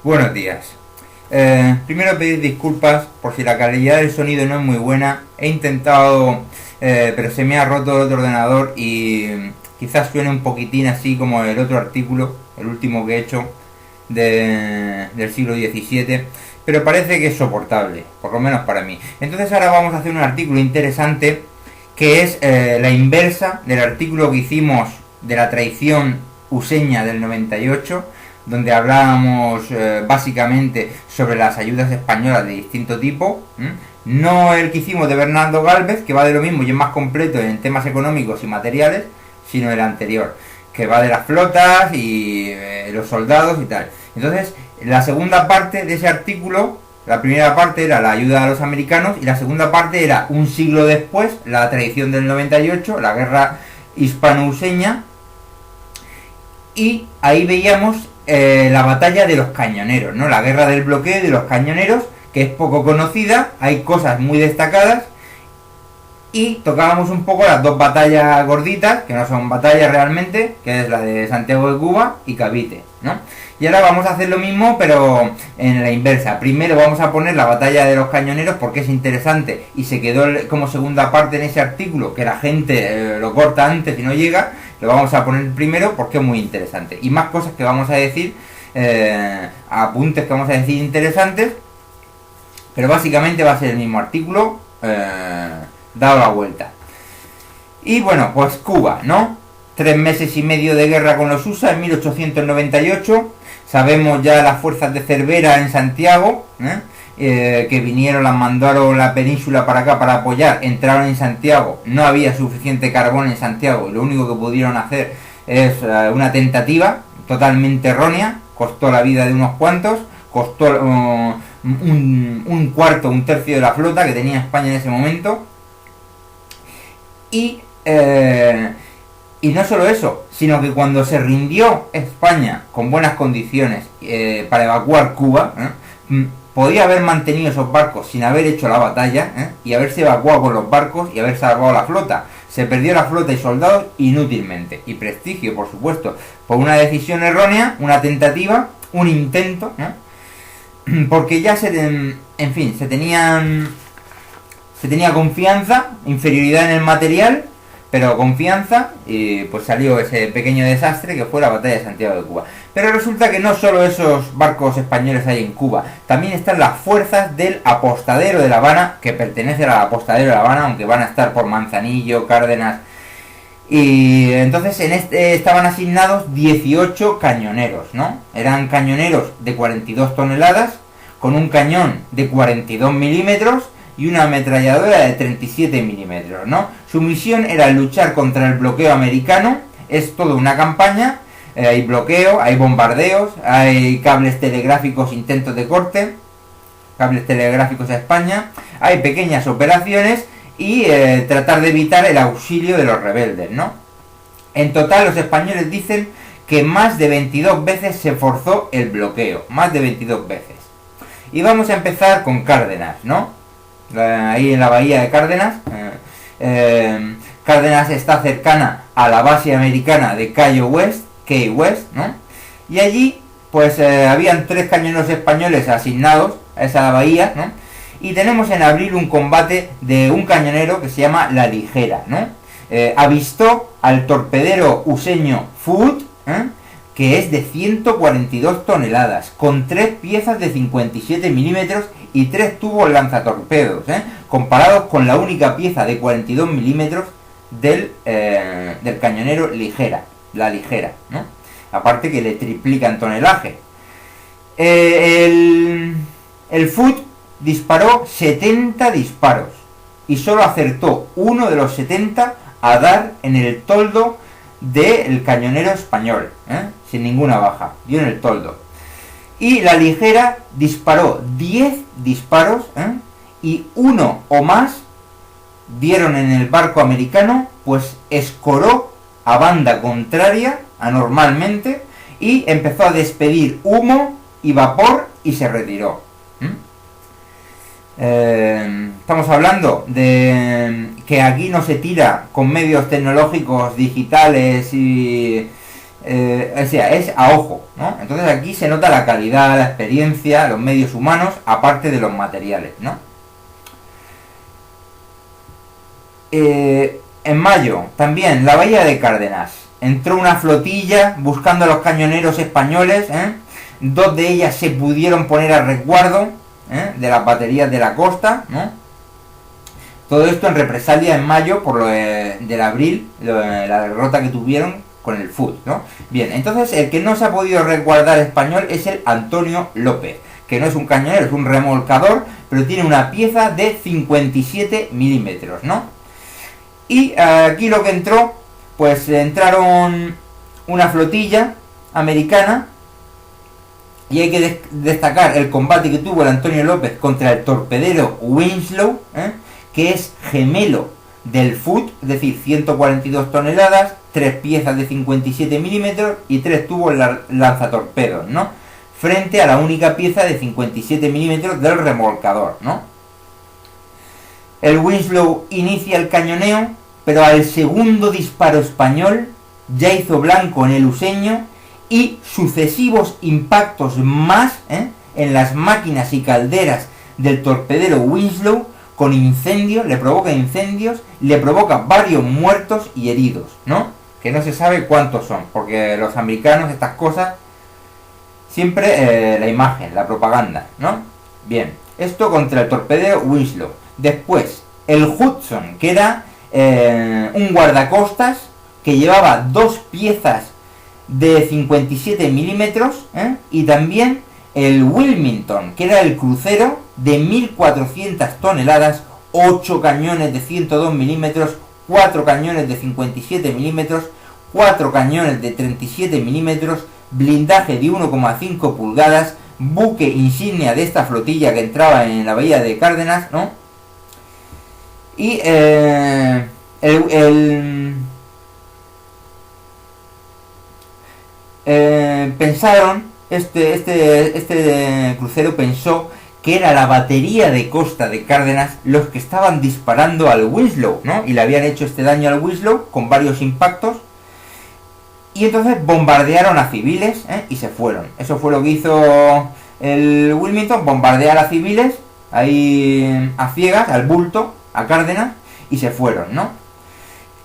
Buenos días. Primero pedir disculpas por si la calidad del sonido no es muy buena. He intentado, pero se me ha roto el otro ordenador y quizás suene un poquitín así como el otro artículo, el último que he hecho del siglo XVII, pero parece que es soportable, por lo menos para mí. Entonces ahora vamos a hacer un artículo interesante que es la inversa del artículo que hicimos de la traición useña del 98, donde hablábamos básicamente sobre las ayudas españolas de distinto tipo. No el que hicimos de Bernardo Gálvez, que va de lo mismo y es más completo en temas económicos y materiales, sino el anterior, que va de las flotas y los soldados y tal. Entonces, la segunda parte de ese artículo, la primera parte era la ayuda a los americanos y la segunda parte era un siglo después, la traición del 98, la guerra hispano-useña, y ahí veíamos la batalla de los cañoneros, ¿no? La guerra del bloqueo de los cañoneros, que es poco conocida, hay cosas muy destacadas, y tocábamos un poco las dos batallas gorditas, que no son batallas realmente, que es la de Santiago de Cuba y Cavite, ¿no? Y ahora vamos a hacer lo mismo, pero en la inversa. Primero vamos a poner la batalla de los cañoneros porque es interesante y se quedó como segunda parte en ese artículo, que la gente lo corta antes y no llega. Lo vamos a poner primero porque es muy interesante. Y más cosas que vamos a decir, apuntes que vamos a decir interesantes, pero básicamente va a ser el mismo artículo dado la vuelta. Y bueno, pues Cuba, ¿no? 3 meses y medio de guerra con los USA en 1898. Sabemos ya las fuerzas de Cervera en Santiago, que vinieron, las mandaron la península para acá para apoyar, entraron en Santiago, no había suficiente carbón en Santiago y lo único que pudieron hacer es una tentativa totalmente errónea, costó la vida de unos cuantos, costó un cuarto, un tercio de la flota que tenía España en ese momento. Y no solo eso, sino que cuando se rindió España con buenas condiciones para evacuar Cuba, podía haber mantenido esos barcos sin haber hecho la batalla y haberse evacuado con los barcos y haber salvado la flota. Se perdió la flota y soldados inútilmente. Y prestigio, por supuesto, por una decisión errónea, una tentativa, un intento, porque ya se tenía confianza, inferioridad en el material, pero confianza, y pues salió ese pequeño desastre que fue la batalla de Santiago de Cuba. Pero resulta que no solo esos barcos españoles hay en Cuba, también están las fuerzas del apostadero de La Habana, que pertenece al apostadero de La Habana, aunque van a estar por Manzanillo, Cárdenas. Y entonces en este estaban asignados 18 cañoneros, ¿no? Eran cañoneros de 42 toneladas, con un cañón de 42 milímetros, y una ametralladora de 37 milímetros, ¿no? Su misión era luchar contra el bloqueo americano. Es toda una campaña, hay bloqueo, hay bombardeos, hay cables telegráficos, intentos de corte, cables telegráficos a España, hay pequeñas operaciones y tratar de evitar el auxilio de los rebeldes, ¿no? En total los españoles dicen que más de 22 veces se forzó el bloqueo, más de 22 veces. Y vamos a empezar con Cárdenas, ¿no? Ahí en la bahía de Cárdenas. Cárdenas está cercana a la base americana de Key West, ¿no? Y allí pues habían 3 cañoneros españoles asignados a esa bahía, ¿no? Y tenemos en abril un combate de un cañonero que se llama La Ligera, ¿no? Avistó al torpedero useño Food, que es de 142 toneladas, con 3 piezas de 57 milímetros y 3 tubos lanzatorpedos, comparados con la única pieza de 42 milímetros del cañonero Ligera, La Ligera, ¿no? Aparte que le triplica en tonelaje. El Food disparó 70 disparos y solo acertó uno de los 70 a dar en el toldo del cañonero español, sin ninguna baja, dio en el toldo. Y La Ligera disparó 10 disparos y uno o más dieron en el barco americano, pues escoró a banda contraria anormalmente y empezó a despedir humo y vapor y se retiró. Estamos hablando de que aquí no se tira con medios tecnológicos digitales y o sea, es a ojo, ¿no? Entonces aquí se nota la calidad, la experiencia, los medios humanos, aparte de los materiales, ¿no? En mayo, también, la bahía de Cárdenas. Entró una flotilla buscando a los cañoneros españoles, ¿eh? Dos de ellas se pudieron poner a resguardo, ¿eh? De las baterías de la costa, ¿no? Todo esto en represalia en mayo por lo del abril, la derrota que tuvieron con el FUT, ¿no? Bien, entonces el que no se ha podido resguardar español es el Antonio López, que no es un cañonero, es un remolcador, pero tiene una pieza de 57 milímetros, ¿no? Y aquí lo que entró, pues entraron una flotilla americana, y hay que destacar el combate que tuvo el Antonio López contra el torpedero Winslow, que es gemelo del FUT, es decir, 142 toneladas, 3 piezas de 57 milímetros y 3 tubos lanzatorpedos, ¿no? Frente a la única pieza de 57 milímetros del remolcador, ¿no? El Winslow inicia el cañoneo, pero al segundo disparo español ya hizo blanco en el useño y sucesivos impactos más, en las máquinas y calderas del torpedero Winslow con incendios, le provoca incendios, le provoca varios muertos y heridos, ¿no? Que no se sabe cuántos son, porque los americanos estas cosas siempre la imagen, la propaganda, ¿no? Bien, esto contra el torpedero Winslow. Después, el Hudson, que era un guardacostas que llevaba 2 piezas de 57 milímetros, y también el Wilmington, que era el crucero de 1400 toneladas, 8 cañones de 102 milímetros, 4 cañones de 57 milímetros, 4 cañones de 37 milímetros, blindaje de 1,5 pulgadas, buque insignia de esta flotilla que entraba en la bahía de Cárdenas, ¿no? Y pensaron, este crucero pensó que era la batería de costa de Cárdenas los que estaban disparando al Winslow, ¿no? Y le habían hecho este daño al Winslow con varios impactos. Y entonces bombardearon a civiles, y se fueron. Eso fue lo que hizo el Wilmington, bombardear a civiles, ahí a ciegas, al bulto, a Cárdenas, y se fueron, ¿no?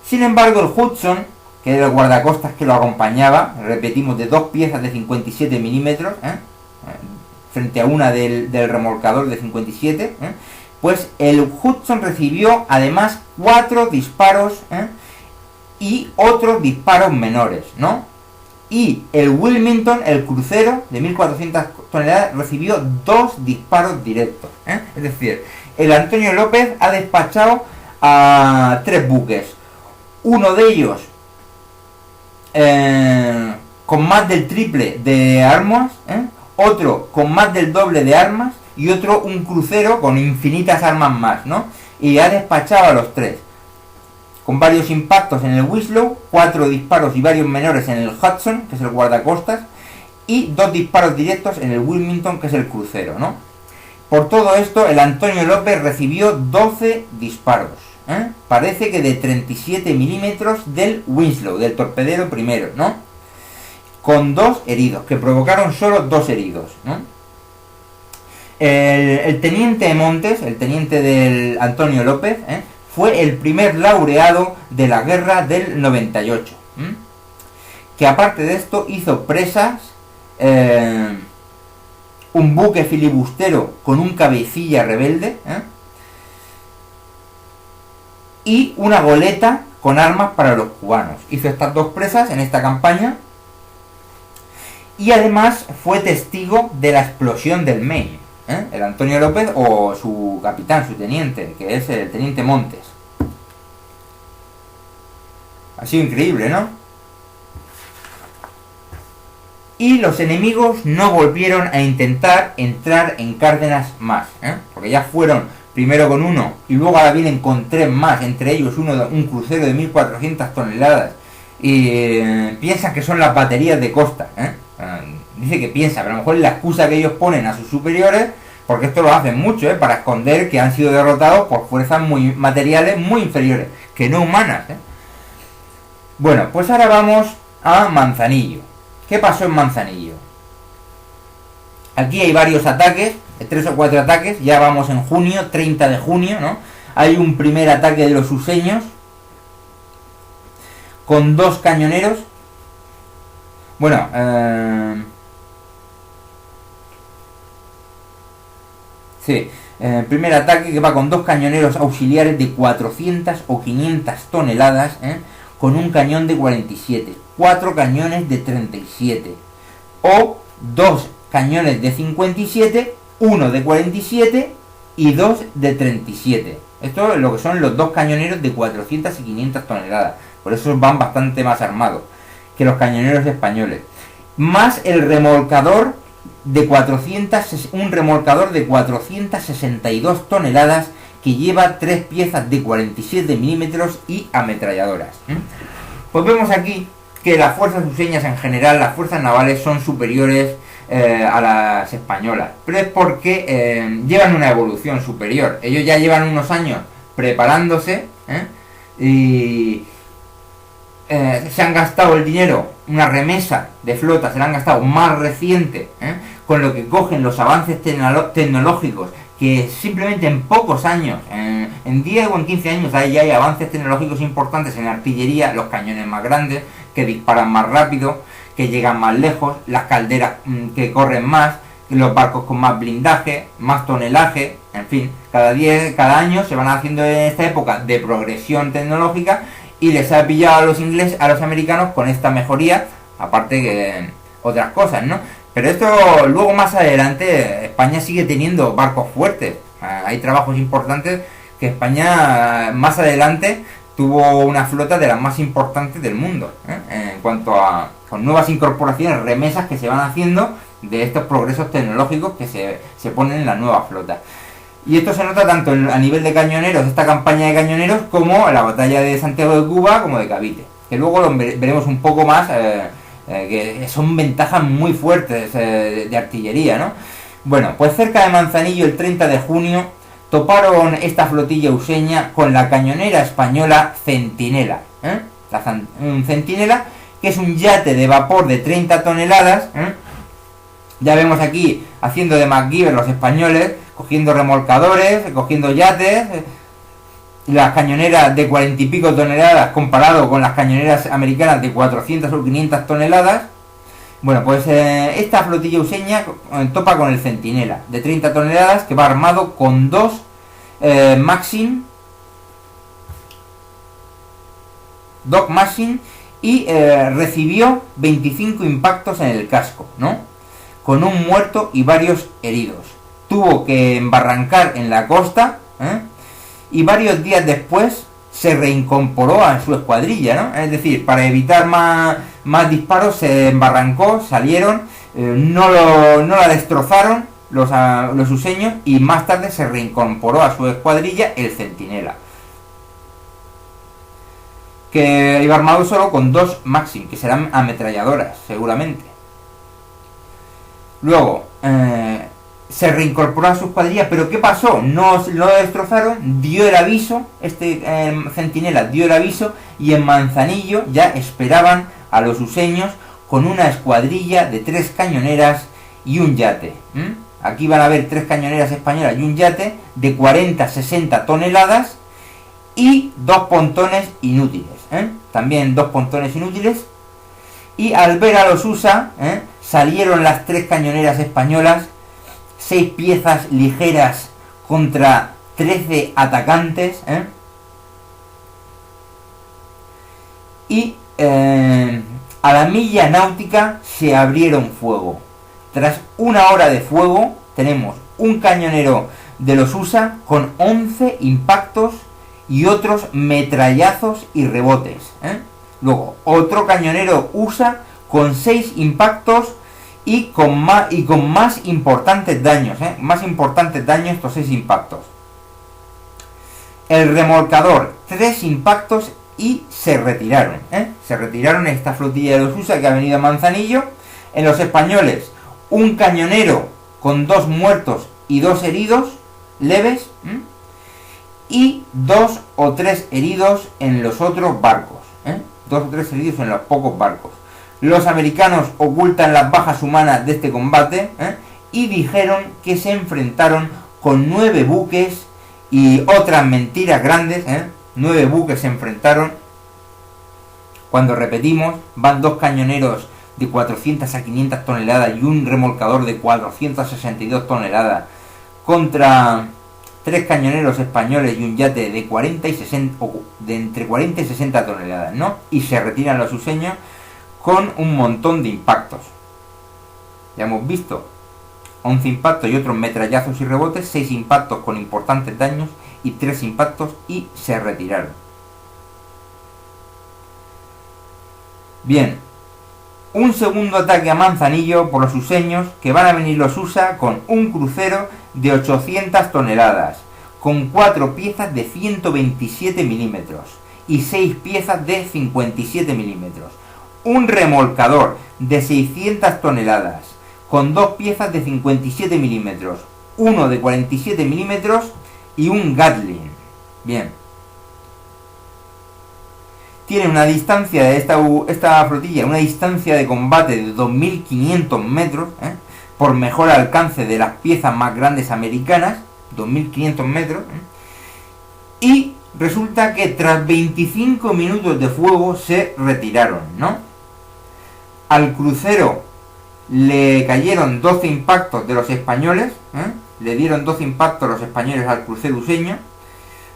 Sin embargo, el Hudson, que era el guardacostas que lo acompañaba, repetimos, de 2 piezas de 57 milímetros, frente a una del remolcador de 57, pues el Hudson recibió además 4 disparos, y otros disparos menores, ¿no? Y el Wilmington, el crucero de 1400 toneladas, recibió 2 disparos directos, Es decir, el Antonio López ha despachado a 3 buques, uno de ellos con más del triple de armas, otro con más del doble de armas y otro un crucero con infinitas armas más, ¿no? Y ha despachado a los 3. Con varios impactos en el Winslow, 4 disparos y varios menores en el Hudson, que es el guardacostas, y 2 disparos directos en el Wilmington, que es el crucero, ¿no? Por todo esto, el Antonio López recibió 12 disparos, parece que de 37 milímetros del Winslow, del torpedero primero, ¿no? Con 2 heridos, que provocaron solo 2 heridos, ¿no? El teniente Montes, el teniente del Antonio López, fue el primer laureado de la guerra del 98, que aparte de esto hizo presas, un buque filibustero con un cabecilla rebelde, y una goleta con armas para los cubanos. Hizo estas 2 presas en esta campaña y además fue testigo de la explosión del Maine, el Antonio López, o su capitán, su teniente, que es el teniente Montes. Ha sido increíble, ¿no? Y los enemigos no volvieron a intentar entrar en Cárdenas más, porque ya fueron primero con uno y luego ahora vienen con 3 más, entre ellos un crucero de 1400 toneladas, y piensan que son las baterías de costa, dice que piensa, pero a lo mejor es la excusa que ellos ponen a sus superiores, porque esto lo hacen mucho, para esconder que han sido derrotados por fuerzas materiales muy inferiores, que no humanas, Bueno, pues ahora vamos a Manzanillo. ¿Qué pasó en Manzanillo? Aquí hay varios ataques, 3 o 4 ataques, ya vamos en junio, 30 de junio, ¿no? Hay un primer ataque de los useños con 2 cañoneros. Bueno, sí, primer ataque que va con 2 cañoneros auxiliares de 400 o 500 toneladas, con un cañón de 47, 4 cañones de 37, o 2 cañones de 57, 1 de 47 y 2 de 37. Esto es lo que son los 2 cañoneros de 400 y 500 toneladas. Por eso van bastante más armados que los cañoneros españoles. Más el remolcador de un remolcador de 462 toneladas que lleva 3 piezas de 47 milímetros y ametralladoras. Pues vemos aquí que las fuerzas useñas en general, las fuerzas navales son superiores a las españolas, pero es porque llevan una evolución superior. Ellos ya llevan unos años preparándose y se han gastado el dinero, una remesa de flota se la han gastado más reciente, con lo que cogen los avances tecnológicos que simplemente en pocos años, en 10 o en 15 años, ahí hay avances tecnológicos importantes en artillería, los cañones más grandes, que disparan más rápido, que llegan más lejos, las calderas que corren más, los barcos con más blindaje, más tonelaje, en fin, cada año se van haciendo en esta época de progresión tecnológica y les ha pillado a los ingleses, a los americanos con esta mejoría, aparte que otras cosas, ¿no? Pero esto luego más adelante España sigue teniendo barcos fuertes, hay trabajos importantes que España más adelante tuvo una flota de las más importantes del mundo, en cuanto a con nuevas incorporaciones, remesas que se van haciendo de estos progresos tecnológicos que se ponen en la nueva flota. Y esto se nota tanto a nivel de cañoneros, esta campaña de cañoneros, como la batalla de Santiago de Cuba, como de Cavite, que luego lo veremos un poco más, que son ventajas muy fuertes de artillería, ¿no? Bueno, pues cerca de Manzanillo, el 30 de junio, toparon esta flotilla useña con la cañonera española Centinela, un Centinela, que es un yate de vapor de 30 toneladas, Ya vemos aquí haciendo de MacGyver los españoles, cogiendo remolcadores, cogiendo yates, las cañoneras de 40 y pico toneladas comparado con las cañoneras americanas de 400 o 500 toneladas. Bueno, pues esta flotilla useña topa con el Centinela de 30 toneladas, que va armado con 2 Maxim y recibió 25 impactos en el casco, ¿no? Con un muerto y varios heridos. Tuvo que embarrancar en la costa, y varios días después se reincorporó a su escuadrilla, ¿no? Es decir, para evitar más disparos se embarrancó, salieron, no la destrozaron los useños, y más tarde se reincorporó a su escuadrilla el Centinela, que iba armado solo con 2 Maxim, que serán ametralladoras, seguramente. Luego, se reincorporó a su escuadrilla, pero ¿qué pasó? No lo destrozaron, dio el aviso, Centinela dio el aviso, y en Manzanillo ya esperaban a los useños con una escuadrilla de 3 cañoneras y un yate. Aquí van a ver 3 cañoneras españolas y un yate de 40-60 toneladas y 2 pontones inútiles. También 2 pontones inútiles. Y al ver a los USA, salieron las 3 cañoneras españolas, 6 piezas ligeras contra 13 atacantes, y a la milla náutica se abrieron fuego. Tras una hora de fuego, tenemos un cañonero de los USA con 11 impactos y otros metrallazos y rebotes. Luego, otro cañonero USA con 6 impactos y con más importantes daños, más importantes daños estos 6 impactos. El remolcador, 3 impactos y se retiraron. Se retiraron esta flotilla de los USA que ha venido a Manzanillo. En los españoles, un cañonero con 2 muertos y 2 heridos leves, y 2 o 3 heridos en los otros barcos. 2 o 3 heridos en los pocos barcos. Los americanos ocultan las bajas humanas de este combate, y dijeron que se enfrentaron con 9 buques y otras mentiras grandes. 9 buques se enfrentaron, cuando repetimos, van 2 cañoneros de 400 a 500 toneladas y un remolcador de 462 toneladas contra 3 cañoneros españoles y un yate de 40 y 60, o de entre 40 y 60 toneladas, ¿no? Y se retiran los useños con un montón de impactos. Ya hemos visto 11 impactos y otros metrallazos y rebotes, 6 impactos con importantes daños y 3 impactos y se retiraron. Bien, un segundo ataque a Manzanillo por los useños, que van a venir los USA con un crucero de 800 toneladas, con 4 piezas de 127 milímetros y 6 piezas de 57 milímetros. Un remolcador de 600 toneladas, con 2 piezas de 57 milímetros, uno de 47 milímetros y un Gatling. Bien. Tiene una distancia de esta flotilla, una distancia de combate de 2.500 metros, por mejor alcance de las piezas más grandes americanas, 2.500 metros, y resulta que tras 25 minutos de fuego se retiraron, ¿no? Al crucero le cayeron 12 impactos de los españoles, le dieron 12 impactos los españoles al crucero useño.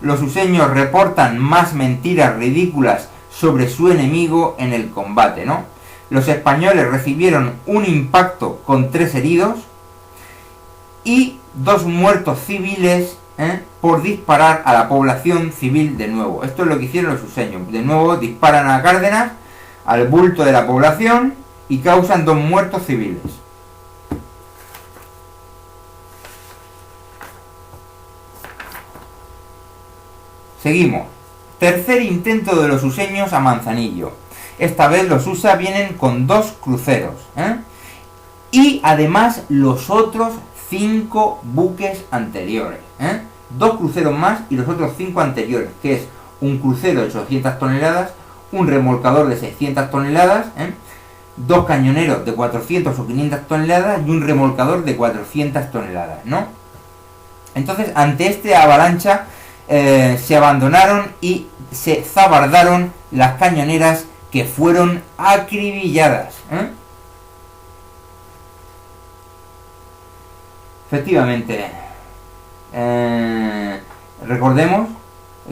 Los useños reportan más mentiras ridículas sobre su enemigo en el combate, ¿no? Los españoles recibieron un impacto con 3 heridos y 2 muertos civiles, por disparar a la población civil de nuevo. Esto es lo que hicieron los useños. De nuevo disparan a Cárdenas, al bulto de la población, y causan 2 muertos civiles. Seguimos. Tercer intento de los useños a Manzanillo. Esta vez los USA vienen con 2 cruceros, y además los otros 5 buques anteriores, 2 cruceros más y los otros 5 anteriores, que es un crucero de 800 toneladas, un remolcador de 600 toneladas, 2 cañoneros de 400 o 500 toneladas y un remolcador de 400 toneladas, ¿no? Entonces, ante esta avalancha, se abandonaron y se zabardaron las cañoneras, que fueron acribilladas. Efectivamente, recordemos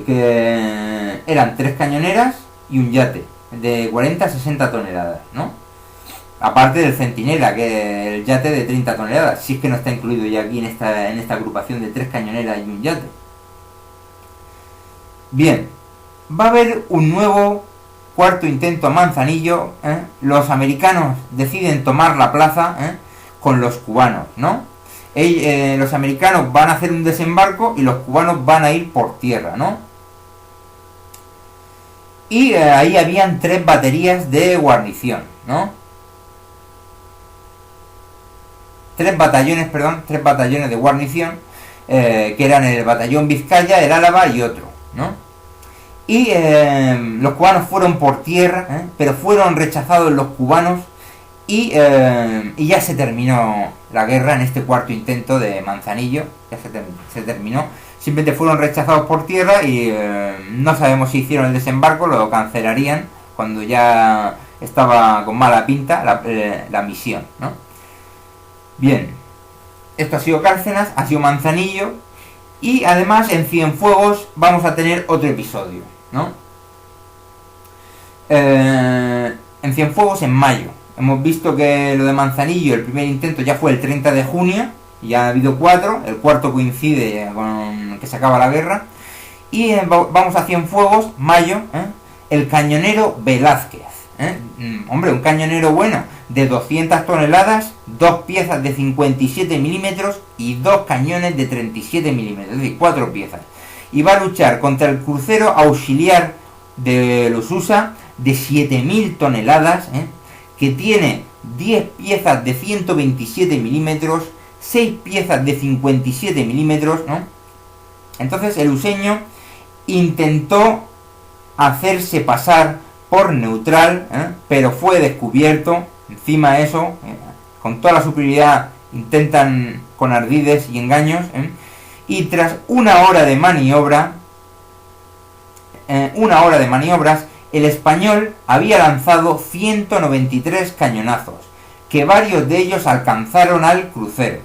que eran 3 cañoneras y un yate de 40 a 60 toneladas, ¿no? Aparte del Centinela, que es el yate de 30 toneladas, si es que no está incluido ya aquí en esta agrupación de 3 cañoneras y un yate. Bien, va a haber un nuevo cuarto intento a Manzanillo. Los americanos deciden tomar la plaza, con los cubanos, ¿no? Los americanos van a hacer un desembarco y los cubanos van a ir por tierra, ¿no? Y ahí habían 3 baterías de guarnición, ¿no? 3 batallones de guarnición, que eran el batallón Vizcaya, el Álava y otro, ¿no? Y los cubanos fueron por tierra, pero fueron rechazados los cubanos, y ya se terminó la guerra en este cuarto intento de Manzanillo. Ya se terminó. Simplemente fueron rechazados por tierra y no sabemos si hicieron el desembarco, lo cancelarían cuando ya estaba con mala pinta la misión, ¿no? Bien, esto ha sido Cárcenas, ha sido Manzanillo, y además en Cienfuegos vamos a tener otro episodio, ¿no? En Cienfuegos, en mayo, hemos visto que lo de Manzanillo, el primer intento ya fue el 30 de junio, ya ha habido 4, el cuarto coincide con que se acaba la guerra, y vamos a Cienfuegos, mayo, el cañonero Velázquez, hombre, un cañonero bueno, de 200 toneladas, 2 piezas de 57 milímetros y 2 cañones de 37 milímetros, es decir, 4 piezas. Y va a luchar contra el crucero auxiliar de los USA de 7.000 toneladas, que tiene 10 piezas de 127 milímetros, 6 piezas de 57 milímetros, ¿no? Entonces el useño intentó hacerse pasar por neutral, pero fue descubierto. Encima de eso, con toda la superioridad intentan con ardides y engaños, y tras una hora de maniobras, el español había lanzado 193 cañonazos, que varios de ellos alcanzaron al crucero.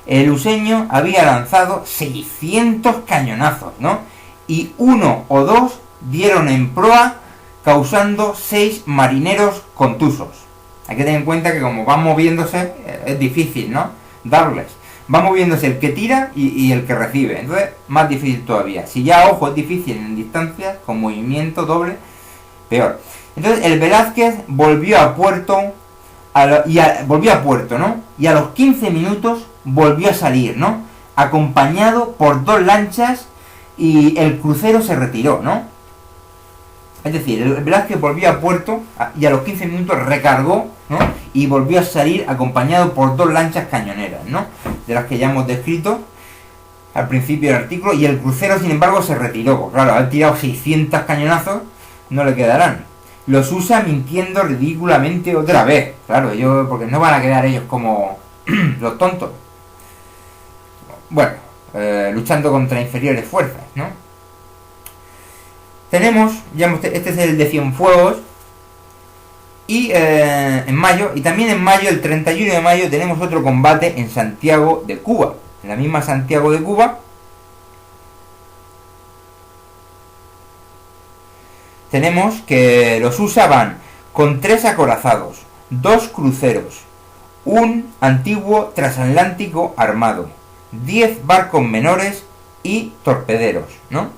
El luseño había lanzado 600 cañonazos, ¿no? Y uno o dos dieron en proa, causando 6 marineros contusos. Hay que tener en cuenta que como van moviéndose, es difícil, ¿no?, darles. Va moviéndose el que tira y el que recibe. Entonces, más difícil todavía. Si ya, ojo, es difícil en distancia, con movimiento doble, peor. Entonces, el Velázquez volvió a puerto, ¿no? Y a los 15 minutos volvió a salir, ¿no? Acompañado por 2 lanchas, y el crucero se retiró, ¿no? Es decir, el Velázquez volvió a puerto y a los 15 minutos recargó, ¿no? Y volvió a salir acompañado por 2 lanchas cañoneras, ¿no?, de las que ya hemos descrito al principio del artículo, y el crucero, sin embargo, se retiró. Pues claro, ha tirado 600 cañonazos, no le quedarán. Los USA mintiendo ridículamente otra vez, claro, porque no van a quedar ellos como los tontos. Bueno, luchando contra inferiores fuerzas, ¿no? Tenemos, este es el de Cienfuegos, y en mayo, y también en mayo, el 31 de mayo, tenemos otro combate en Santiago de Cuba, en la misma Santiago de Cuba. Tenemos que los USA van con 3 acorazados, 2 cruceros, un antiguo transatlántico armado, 10 barcos menores y torpederos, ¿no?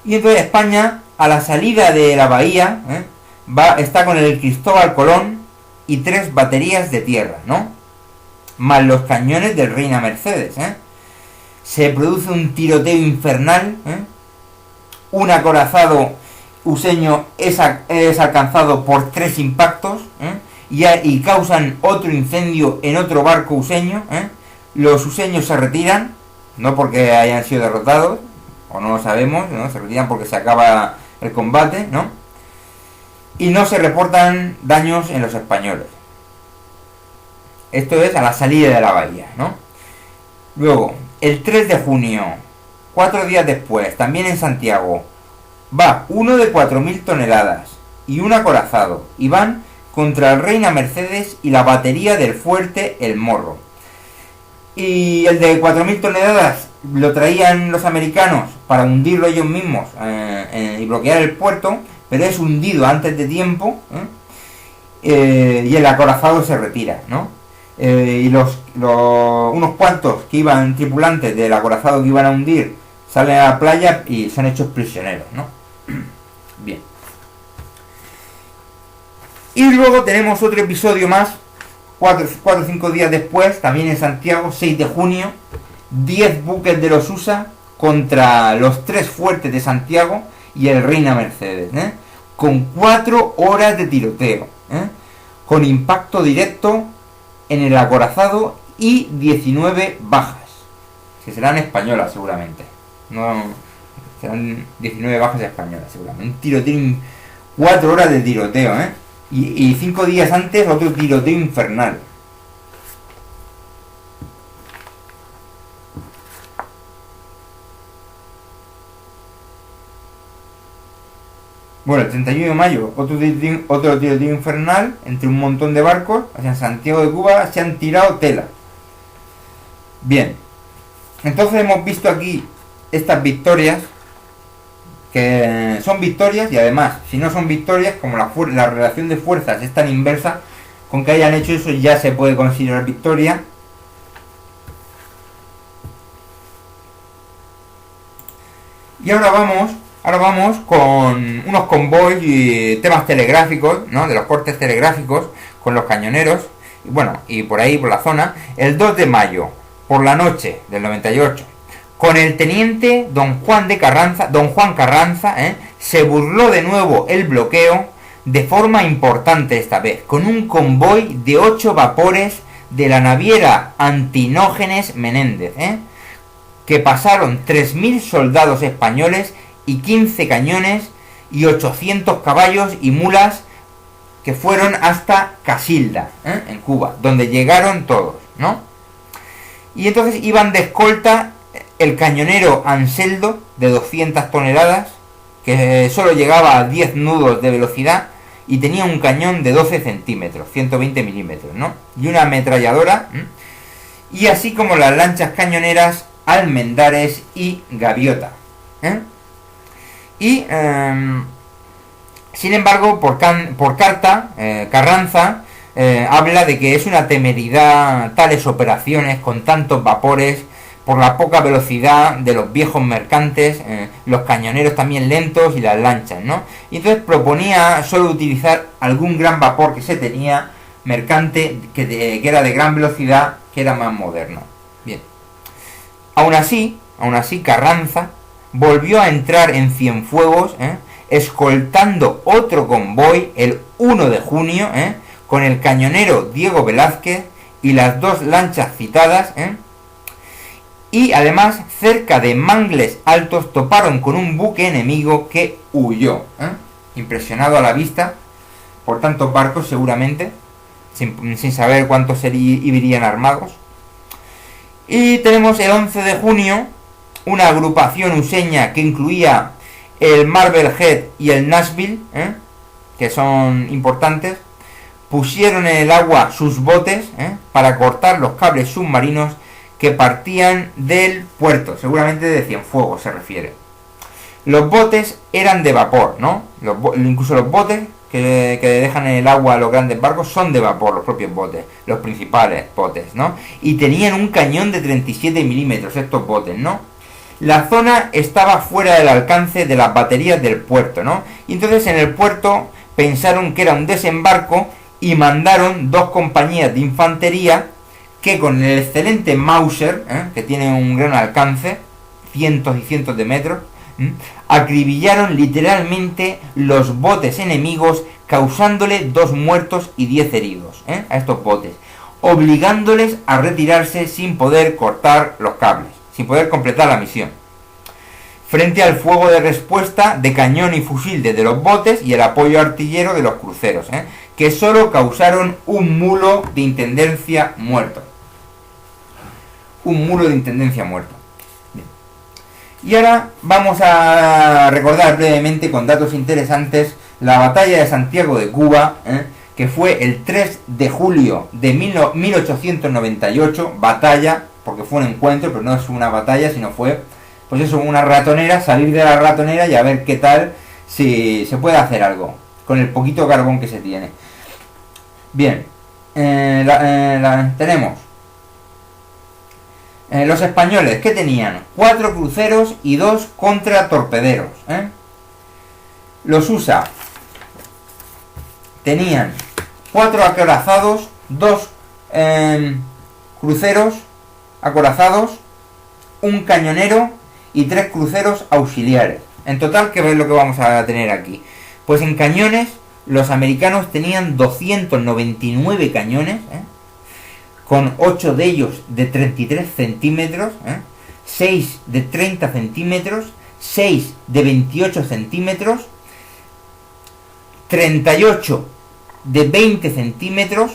Y entonces España, a la salida de la bahía, está con el Cristóbal Colón y 3 baterías de tierra, ¿no?, más los cañones del Reina Mercedes. Se produce un tiroteo infernal. Un acorazado useño es alcanzado por 3 impactos, y causan otro incendio en otro barco useño. Los useños se retiran, no porque hayan sido derrotados, o no lo sabemos, ¿no?, se retiran porque se acaba el combate, ¿no?, y no se reportan daños en los españoles. Esto es a la salida de la bahía, ¿no? Luego, el 3 de junio, 4 días después, también en Santiago, va uno de 4.000 toneladas y un acorazado, y van contra el Reina Mercedes y la batería del fuerte El Morro. Y el de 4.000 toneladas lo traían los americanos para hundirlo ellos mismos y bloquear el puerto, pero es hundido antes de tiempo, y el acorazado se retira, ¿no? Y unos cuantos que iban tripulantes del acorazado que iban a hundir salen a la playa y son hechos prisioneros, ¿no? Bien. Y luego tenemos otro episodio más, 4 o 5 días después, también en Santiago, 6 de junio, 10 buques de los USA contra los 3 fuertes de Santiago y el Reina Mercedes, con 4 horas de tiroteo, con impacto directo en el acorazado y 19 bajas, que serán españolas seguramente, no serán 19 bajas españolas seguramente. Un tiroteo, 4 horas de tiroteo, y 5 días antes otro tiroteo infernal. Bueno, el 31 de mayo, otro tiroteo infernal entre un montón de barcos hacia Santiago de Cuba. Se han tirado tela. Bien, entonces hemos visto aquí estas victorias, que son victorias, y además, si no son victorias, como la relación de fuerzas es tan inversa, con que hayan hecho eso ya se puede considerar victoria. Y ahora vamos con unos convoys y temas telegráficos, ¿no?, de los cortes telegráficos con los cañoneros, y bueno, y por ahí, por la zona, el 2 de mayo, por la noche del 98, con el teniente don Juan Carranza, se burló de nuevo el bloqueo, de forma importante esta vez, con un convoy de 8 vapores de la naviera Antinógenes Menéndez, que pasaron 3.000 soldados españoles y 15 cañones, y 800 caballos y mulas que fueron hasta Casilda, en Cuba, donde llegaron todos, ¿no? Y entonces iban de escolta el cañonero Anseldo, de 200 toneladas, que solo llegaba a 10 nudos de velocidad y tenía un cañón de 12 centímetros, 120 milímetros, ¿no? Y una ametralladora, y así como las lanchas cañoneras Almendares y Gaviota. Y, sin embargo, por carta, Carranza habla de que es una temeridad tales operaciones con tantos vapores, por la poca velocidad de los viejos mercantes, los cañoneros también lentos y las lanchas, ¿no? Y entonces proponía solo utilizar algún gran vapor que se tenía mercante, que era de gran velocidad, que era más moderno. Bien. Aún así, Carranza volvió a entrar en Cienfuegos, escoltando otro convoy el 1 de junio, con el cañonero Diego Velázquez y las dos lanchas citadas, y además cerca de Mangles Altos toparon con un buque enemigo que huyó, impresionado a la vista por tantos barcos seguramente, sin saber cuántos irían armados. Y tenemos el 11 de junio una agrupación useña que incluía el Marblehead y el Nashville, que son importantes, pusieron en el agua sus botes para cortar los cables submarinos que partían del puerto, seguramente de Cienfuegos se refiere. Los botes eran de vapor, ¿no? Incluso los botes que dejan en el agua a los grandes barcos son de vapor, los propios botes, los principales botes, ¿no? Y tenían un cañón de 37 milímetros estos botes, ¿no? La zona estaba fuera del alcance de las baterías del puerto, ¿no? Y entonces en el puerto pensaron que era un desembarco y mandaron dos compañías de infantería que con el excelente Mauser, que tiene un gran alcance, cientos y cientos de metros, acribillaron literalmente los botes enemigos, causándole 2 muertos y 10 heridos a estos botes, obligándoles a retirarse sin poder cortar los cables, sin poder completar la misión, frente al fuego de respuesta de cañón y fusil desde los botes y el apoyo artillero de los cruceros, que solo causaron un mulo de intendencia muerto. Un mulo de intendencia muerto. Bien. Y ahora vamos a recordar brevemente con datos interesantes la batalla de Santiago de Cuba, que fue el 3 de julio de 1898, batalla, porque fue un encuentro, pero no es una batalla, sino fue, pues eso, una ratonera, salir de la ratonera y a ver qué tal, si se puede hacer algo, con el poquito carbón que se tiene. Bien, tenemos los españoles, ¿qué tenían? 4 cruceros y 2 contratorpederos. Los USA tenían 4 acorazados, 2 cruceros acorazados, un cañonero y 3 cruceros auxiliares. En total, ¿qué es lo que vamos a tener aquí? Pues en cañones, los americanos tenían 299 cañones, con 8 de ellos de 33 centímetros, 6 de 30 centímetros, 6 de 28 centímetros, 38 de 20 centímetros,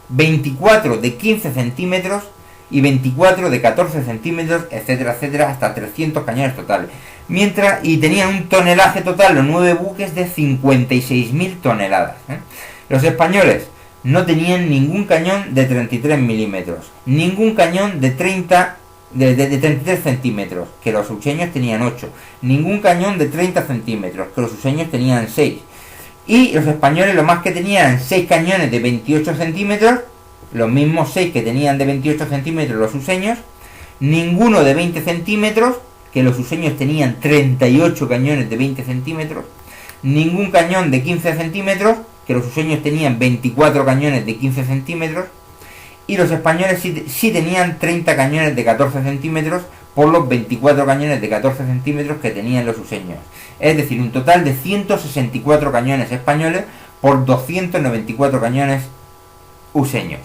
24 de 15 centímetros y 24 de 14 centímetros, etcétera, etcétera, hasta 300 cañones totales. Y tenían un tonelaje total, los 9 buques, de 56.000 toneladas. Los españoles no tenían ningún cañón de 33 milímetros, ningún cañón de 33 centímetros, que los useños tenían 8, ningún cañón de 30 centímetros, que los useños tenían 6. Y los españoles lo más que tenían 6 cañones de 28 centímetros, los mismos 6 que tenían de 28 centímetros los useños, ninguno de 20 centímetros, que los useños tenían 38 cañones de 20 centímetros, ningún cañón de 15 centímetros, que los useños tenían 24 cañones de 15 centímetros, y los españoles sí tenían 30 cañones de 14 centímetros por los 24 cañones de 14 centímetros que tenían los useños. Es decir, un total de 164 cañones españoles por 294 cañones useños.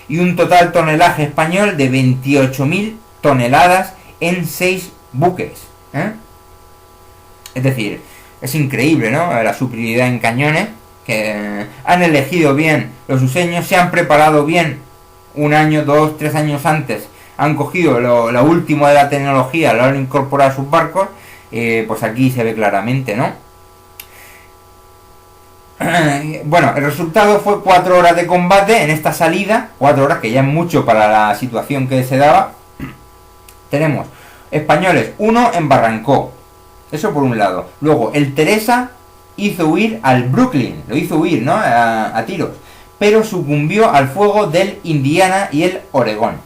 Y un total tonelaje español de 28.000 toneladas en 6 buques. Es decir, es increíble, ¿no? La superioridad en cañones, que han elegido bien los useños, se han preparado bien un año, 2, 3 años antes, han cogido lo último de la tecnología, lo han incorporado a sus barcos, pues aquí se ve claramente, ¿no? Bueno, el resultado fue 4 horas de combate en esta salida, 4 horas, que ya es mucho para la situación que se daba. Tenemos españoles, uno embarrancó, eso por un lado. Luego, el Teresa hizo huir al Brooklyn, lo hizo huir, ¿no? A tiros, pero sucumbió al fuego del Indiana y el Oregón.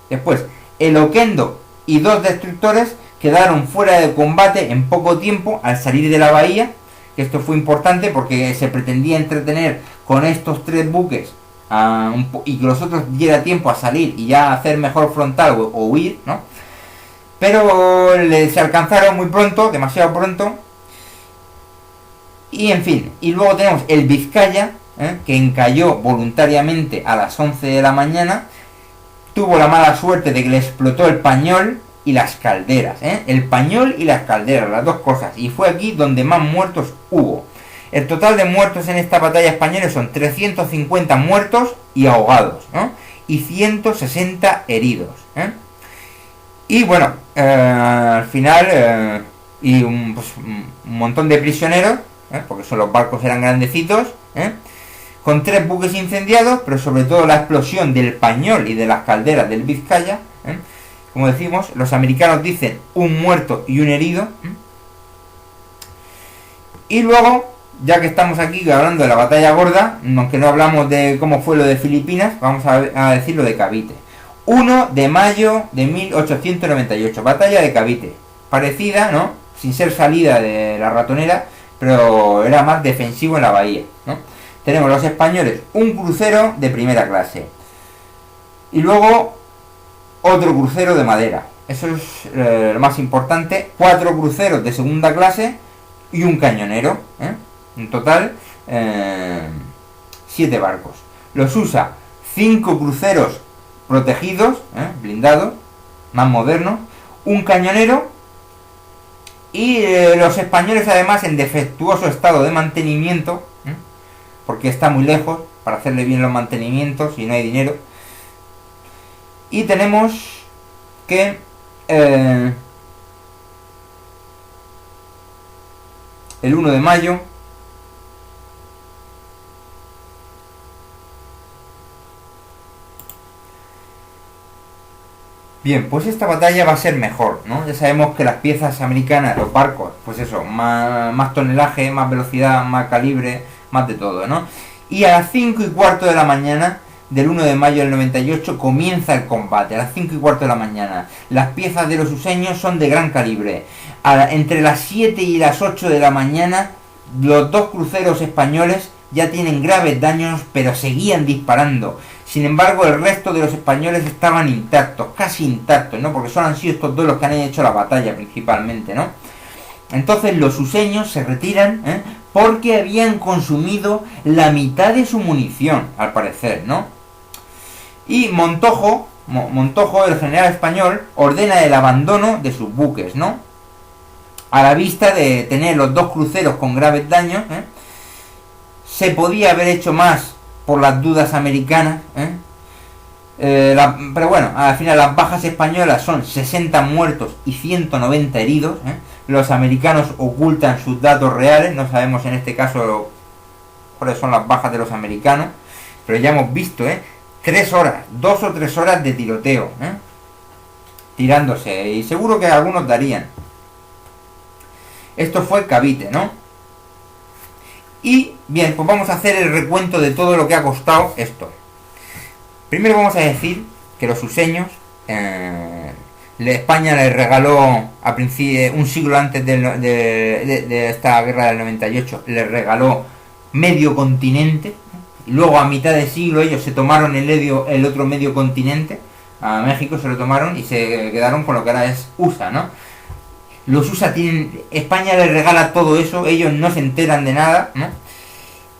Después, el Oquendo y 2 destructores quedaron fuera de combate en poco tiempo al salir de la bahía. Esto fue importante porque se pretendía entretener con estos 3 buques y que los otros diera tiempo a salir y ya hacer mejor frontal o huir, ¿no? Pero se alcanzaron muy pronto, demasiado pronto. Y en fin, y luego tenemos el Vizcaya, que encalló voluntariamente a las 11 de la mañana. Tuvo la mala suerte de que le explotó el pañol y las calderas, el pañol y las calderas, las dos cosas, y fue aquí donde más muertos hubo. El total de muertos en esta batalla española son 350 muertos y ahogados, ¿no? Y 160 heridos, y bueno, al final y un montón de prisioneros, porque los barcos eran grandecitos, con 3 buques incendiados, pero sobre todo la explosión del pañol y de las calderas del Vizcaya. Como decimos, los americanos dicen un muerto y un herido. Y luego, ya que estamos aquí hablando de la batalla gorda, aunque no hablamos de cómo fue lo de Filipinas, vamos a decir lo de Cavite. 1 de mayo de 1898, batalla de Cavite. Parecida, ¿no? Sin ser salida de la ratonera, pero era más defensivo en la bahía, ¿no? Tenemos los españoles un crucero de primera clase. Y luego otro crucero de madera. Eso es lo más importante. 4 cruceros de segunda clase y un cañonero. En total, 7 barcos. Los USA 5 cruceros protegidos, blindados, más modernos. Un cañonero. Y los españoles además en defectuoso estado de mantenimiento, porque está muy lejos para hacerle bien los mantenimientos y no hay dinero. Y tenemos que el 1 de mayo bien, pues esta batalla va a ser mejor, ¿no? Ya sabemos que las piezas americanas, los barcos, pues eso, más tonelaje, más velocidad, más calibre, más de todo, ¿no? Y a las 5:15 de la mañana del 1 de mayo del 98 comienza el combate, a las 5:15 de la mañana. Las piezas de los useños son de gran calibre. Entre las 7 y las 8 de la mañana, los 2 cruceros españoles ya tienen graves daños, pero seguían disparando. Sin embargo, el resto de los españoles estaban intactos, casi intactos, ¿no? Porque solo han sido estos 2 los que han hecho la batalla principalmente, ¿no? Entonces los useños se retiran, porque habían consumido la mitad de su munición, al parecer, ¿no? Y Montojo, el general español, ordena el abandono de sus buques, ¿no? A la vista de tener los 2 cruceros con graves daños, se podía haber hecho más por las dudas americanas, pero bueno, al final las bajas españolas son 60 muertos y 190 heridos. Los americanos ocultan sus datos reales, no sabemos en este caso cuáles son las bajas de los americanos, pero ya hemos visto, 3 horas, 2 o 3 horas de tiroteo, tirándose, y seguro que algunos darían. Esto fue Cavite, ¿no? Y bien, pues vamos a hacer el recuento de todo lo que ha costado esto. Primero vamos a decir que los useños, España les regaló un siglo antes de esta guerra del 98, les regaló medio continente. Y luego a mitad de siglo ellos se tomaron el otro medio continente, a México se lo tomaron y se quedaron con lo que ahora es USA, ¿no? Los USA España les regala todo eso, ellos no se enteran de nada, ¿no?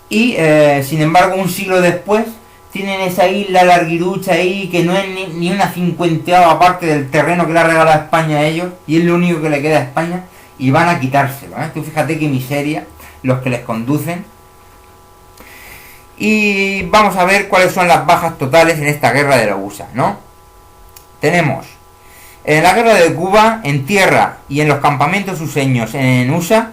Y sin embargo un siglo después tienen esa isla larguirucha ahí que no es ni una 50ª parte del terreno que le ha regalado España a ellos, y es lo único que le queda a España, y van a quitárselo, ¿eh? Tú fíjate qué miseria los que les conducen. Y vamos a ver cuáles son las bajas totales en esta guerra de la USA, ¿no? Tenemos en la guerra de Cuba, en tierra y en los campamentos useños en USA,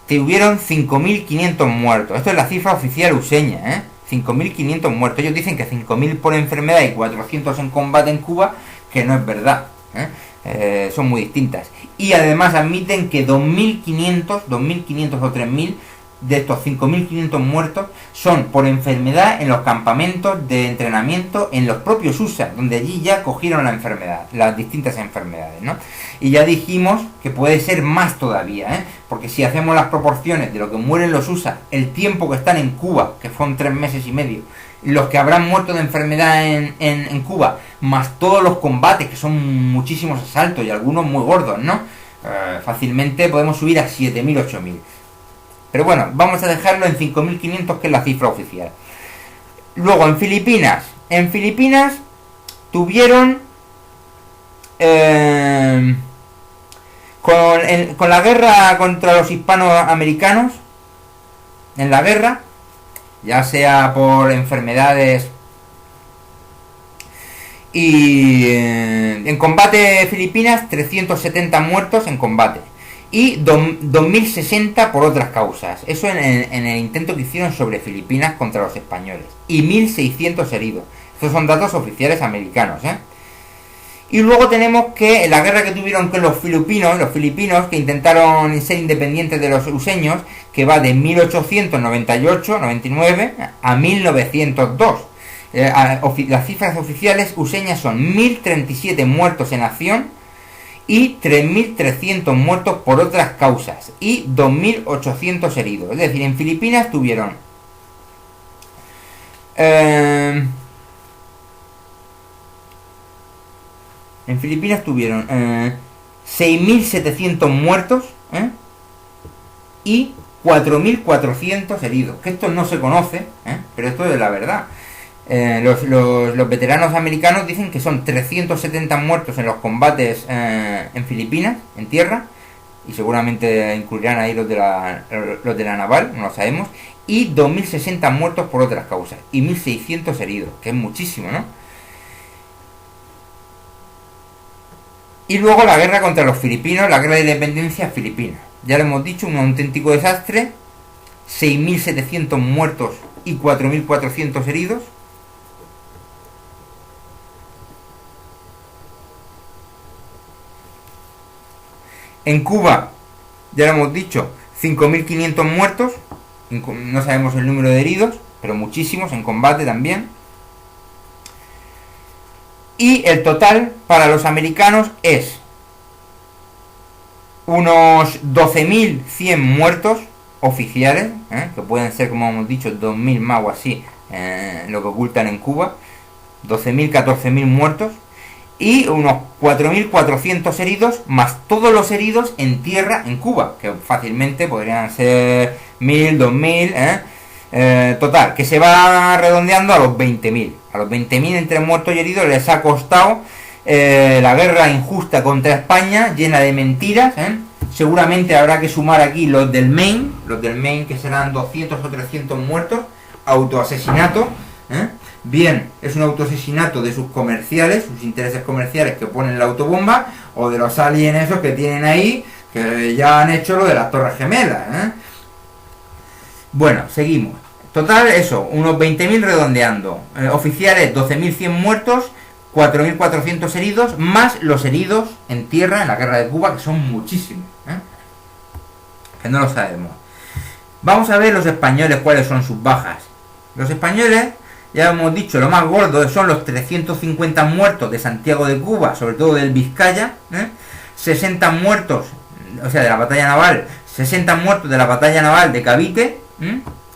tuvieron 5.500 muertos. Esto es la cifra oficial useña, ¿eh? 5.500 muertos. Ellos dicen que 5.000 por enfermedad y 400 en combate en Cuba, que no es verdad, ¿eh? Son muy distintas. Y además admiten que 2.500 o 3.000 de estos 5.500 muertos son por enfermedad en los campamentos de entrenamiento en los propios USA, donde allí ya cogieron la enfermedad, las distintas enfermedades, ¿no? Y ya dijimos que puede ser más todavía, ¿eh? Porque si hacemos las proporciones de lo que mueren los USA, el tiempo que están en Cuba, que son 3 meses y medio, los que habrán muerto de enfermedad en Cuba, más todos los combates, que son muchísimos asaltos y algunos muy gordos, ¿no? Fácilmente podemos subir a 7.000, 8.000. Pero bueno, vamos a dejarlo en 5.500, que es la cifra oficial. Luego, en Filipinas tuvieron con la guerra contra los hispanoamericanos, en la guerra, ya sea por enfermedades y en combate Filipinas, 370 muertos en combate. Y 2.060 por otras causas. Eso en el intento que hicieron sobre Filipinas contra los españoles. Y 1.600 heridos. Estos son datos oficiales americanos, ¿eh? Y luego tenemos que la guerra que tuvieron con los filipinos que intentaron ser independientes de los useños, que va de 1898-99 a 1902. Las cifras oficiales useñas son 1.037 muertos en acción y 3.300 muertos por otras causas y 2.800 heridos. Es decir, en Filipinas tuvieron 6.700 muertos, y 4.400 heridos. Que esto no se conoce, pero esto es la verdad. Los veteranos americanos dicen que son 370 muertos en los combates en Filipinas, en tierra, y seguramente incluirán ahí los de la naval, no lo sabemos, y 2.060 muertos por otras causas, y 1.600 heridos, que es muchísimo, ¿no? Y luego la guerra contra los filipinos, la guerra de independencia filipina. Ya lo hemos dicho, un auténtico desastre, 6.700 muertos y 4.400 heridos. En Cuba, ya lo hemos dicho, 5.500 muertos, no sabemos el número de heridos, pero muchísimos en combate también. Y el total para los americanos es unos 12.100 muertos oficiales, que pueden ser, como hemos dicho, 2.000 más o así, lo que ocultan en Cuba, 12.000, 14.000 muertos, y unos 4.400 heridos, más todos los heridos en tierra en Cuba, que fácilmente podrían ser 1.000, 2.000, total, que se va redondeando a los 20.000. A los 20.000 entre muertos y heridos les ha costado la guerra injusta contra España, llena de mentiras, Seguramente habrá que sumar aquí los del Maine, que serán 200 o 300 muertos, autoasesinato, Bien, es un autoasesinato de sus comerciales, sus intereses comerciales que ponen la autobomba, o de los aliens esos que tienen ahí, que ya han hecho lo de las Torres Gemelas, Bueno, seguimos. Total, eso, unos 20.000 redondeando. Oficiales, 12.100 muertos, 4.400 heridos, más los heridos en tierra en la guerra de Cuba, que son muchísimos, que no lo sabemos. Vamos a ver los españoles cuáles son sus bajas. Los españoles, ya hemos dicho, lo más gordo son los 350 muertos de Santiago de Cuba, sobre todo del Vizcaya, 60 muertos, o sea, de la batalla naval, 60 muertos de la batalla naval de Cavite,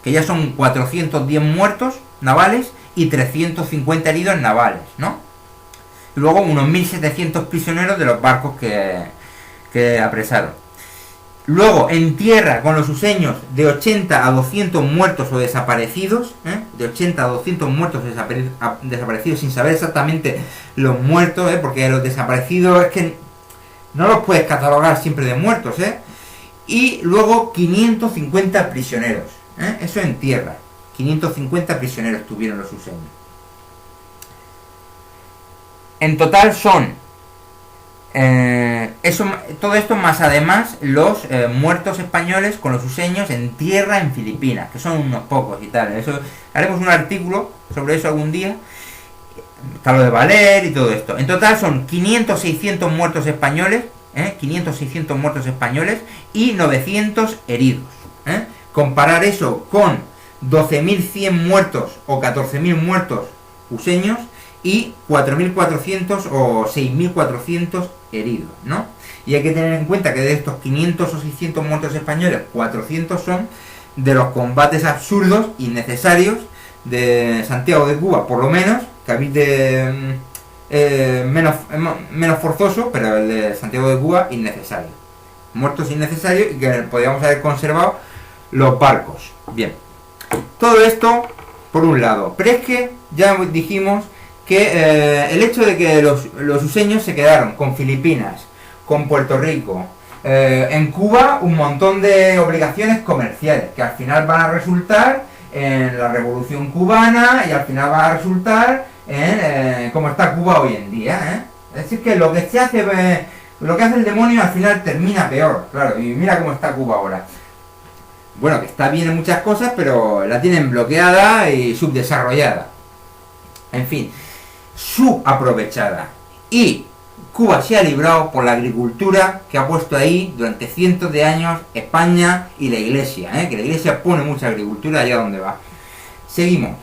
que ya son 410 muertos navales y 350 heridos navales, ¿no? Y luego unos 1.700 prisioneros de los barcos que apresaron. Luego, en tierra, con los useños, de 80 a 200 muertos o desaparecidos, de 80 a 200 muertos desaparecidos sin saber exactamente los muertos, porque los desaparecidos es que no los puedes catalogar siempre de muertos, y luego 550 prisioneros. Eso en tierra. 550 prisioneros tuvieron los useños. En total son todo esto más además los muertos españoles con los useños en tierra en Filipinas, que son unos pocos y tal. Eso haremos un artículo sobre eso algún día. Está lo de Valer y todo esto. En total son 500-600 muertos españoles, 500-600 muertos españoles y 900 heridos. Comparar eso con 12.100 muertos o 14.000 muertos useños y 4.400 o 6.400 heridos, ¿no? Y hay que tener en cuenta que de estos 500 o 600 muertos españoles, 400 son de los combates absurdos, innecesarios, de Santiago de Cuba, por lo menos, que habite menos forzoso, pero el de Santiago de Cuba, innecesario. Muertos innecesarios y que podríamos haber conservado los barcos. Bien, todo esto por un lado. Pero es que ya dijimos que el hecho de que los useños se quedaron con Filipinas, con Puerto Rico, en Cuba un montón de obligaciones comerciales que al final van a resultar en la Revolución Cubana y al final van a resultar en cómo está Cuba hoy en día. Es decir, que lo que hace el demonio al final termina peor, claro, y mira cómo está Cuba ahora. Bueno, que está bien en muchas cosas, pero la tienen bloqueada y subdesarrollada. En fin, subaprovechada. Y Cuba se ha librado por la agricultura que ha puesto ahí durante cientos de años España y la Iglesia, que la Iglesia pone mucha agricultura allá donde va. Seguimos.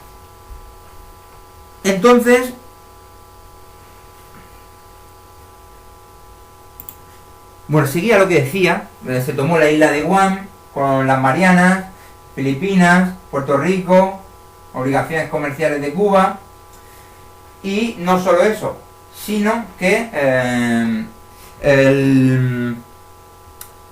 Entonces, bueno, seguía lo que decía. Se tomó la isla de Guam con las Marianas, Filipinas, Puerto Rico, obligaciones comerciales de Cuba. Y no solo eso, sino que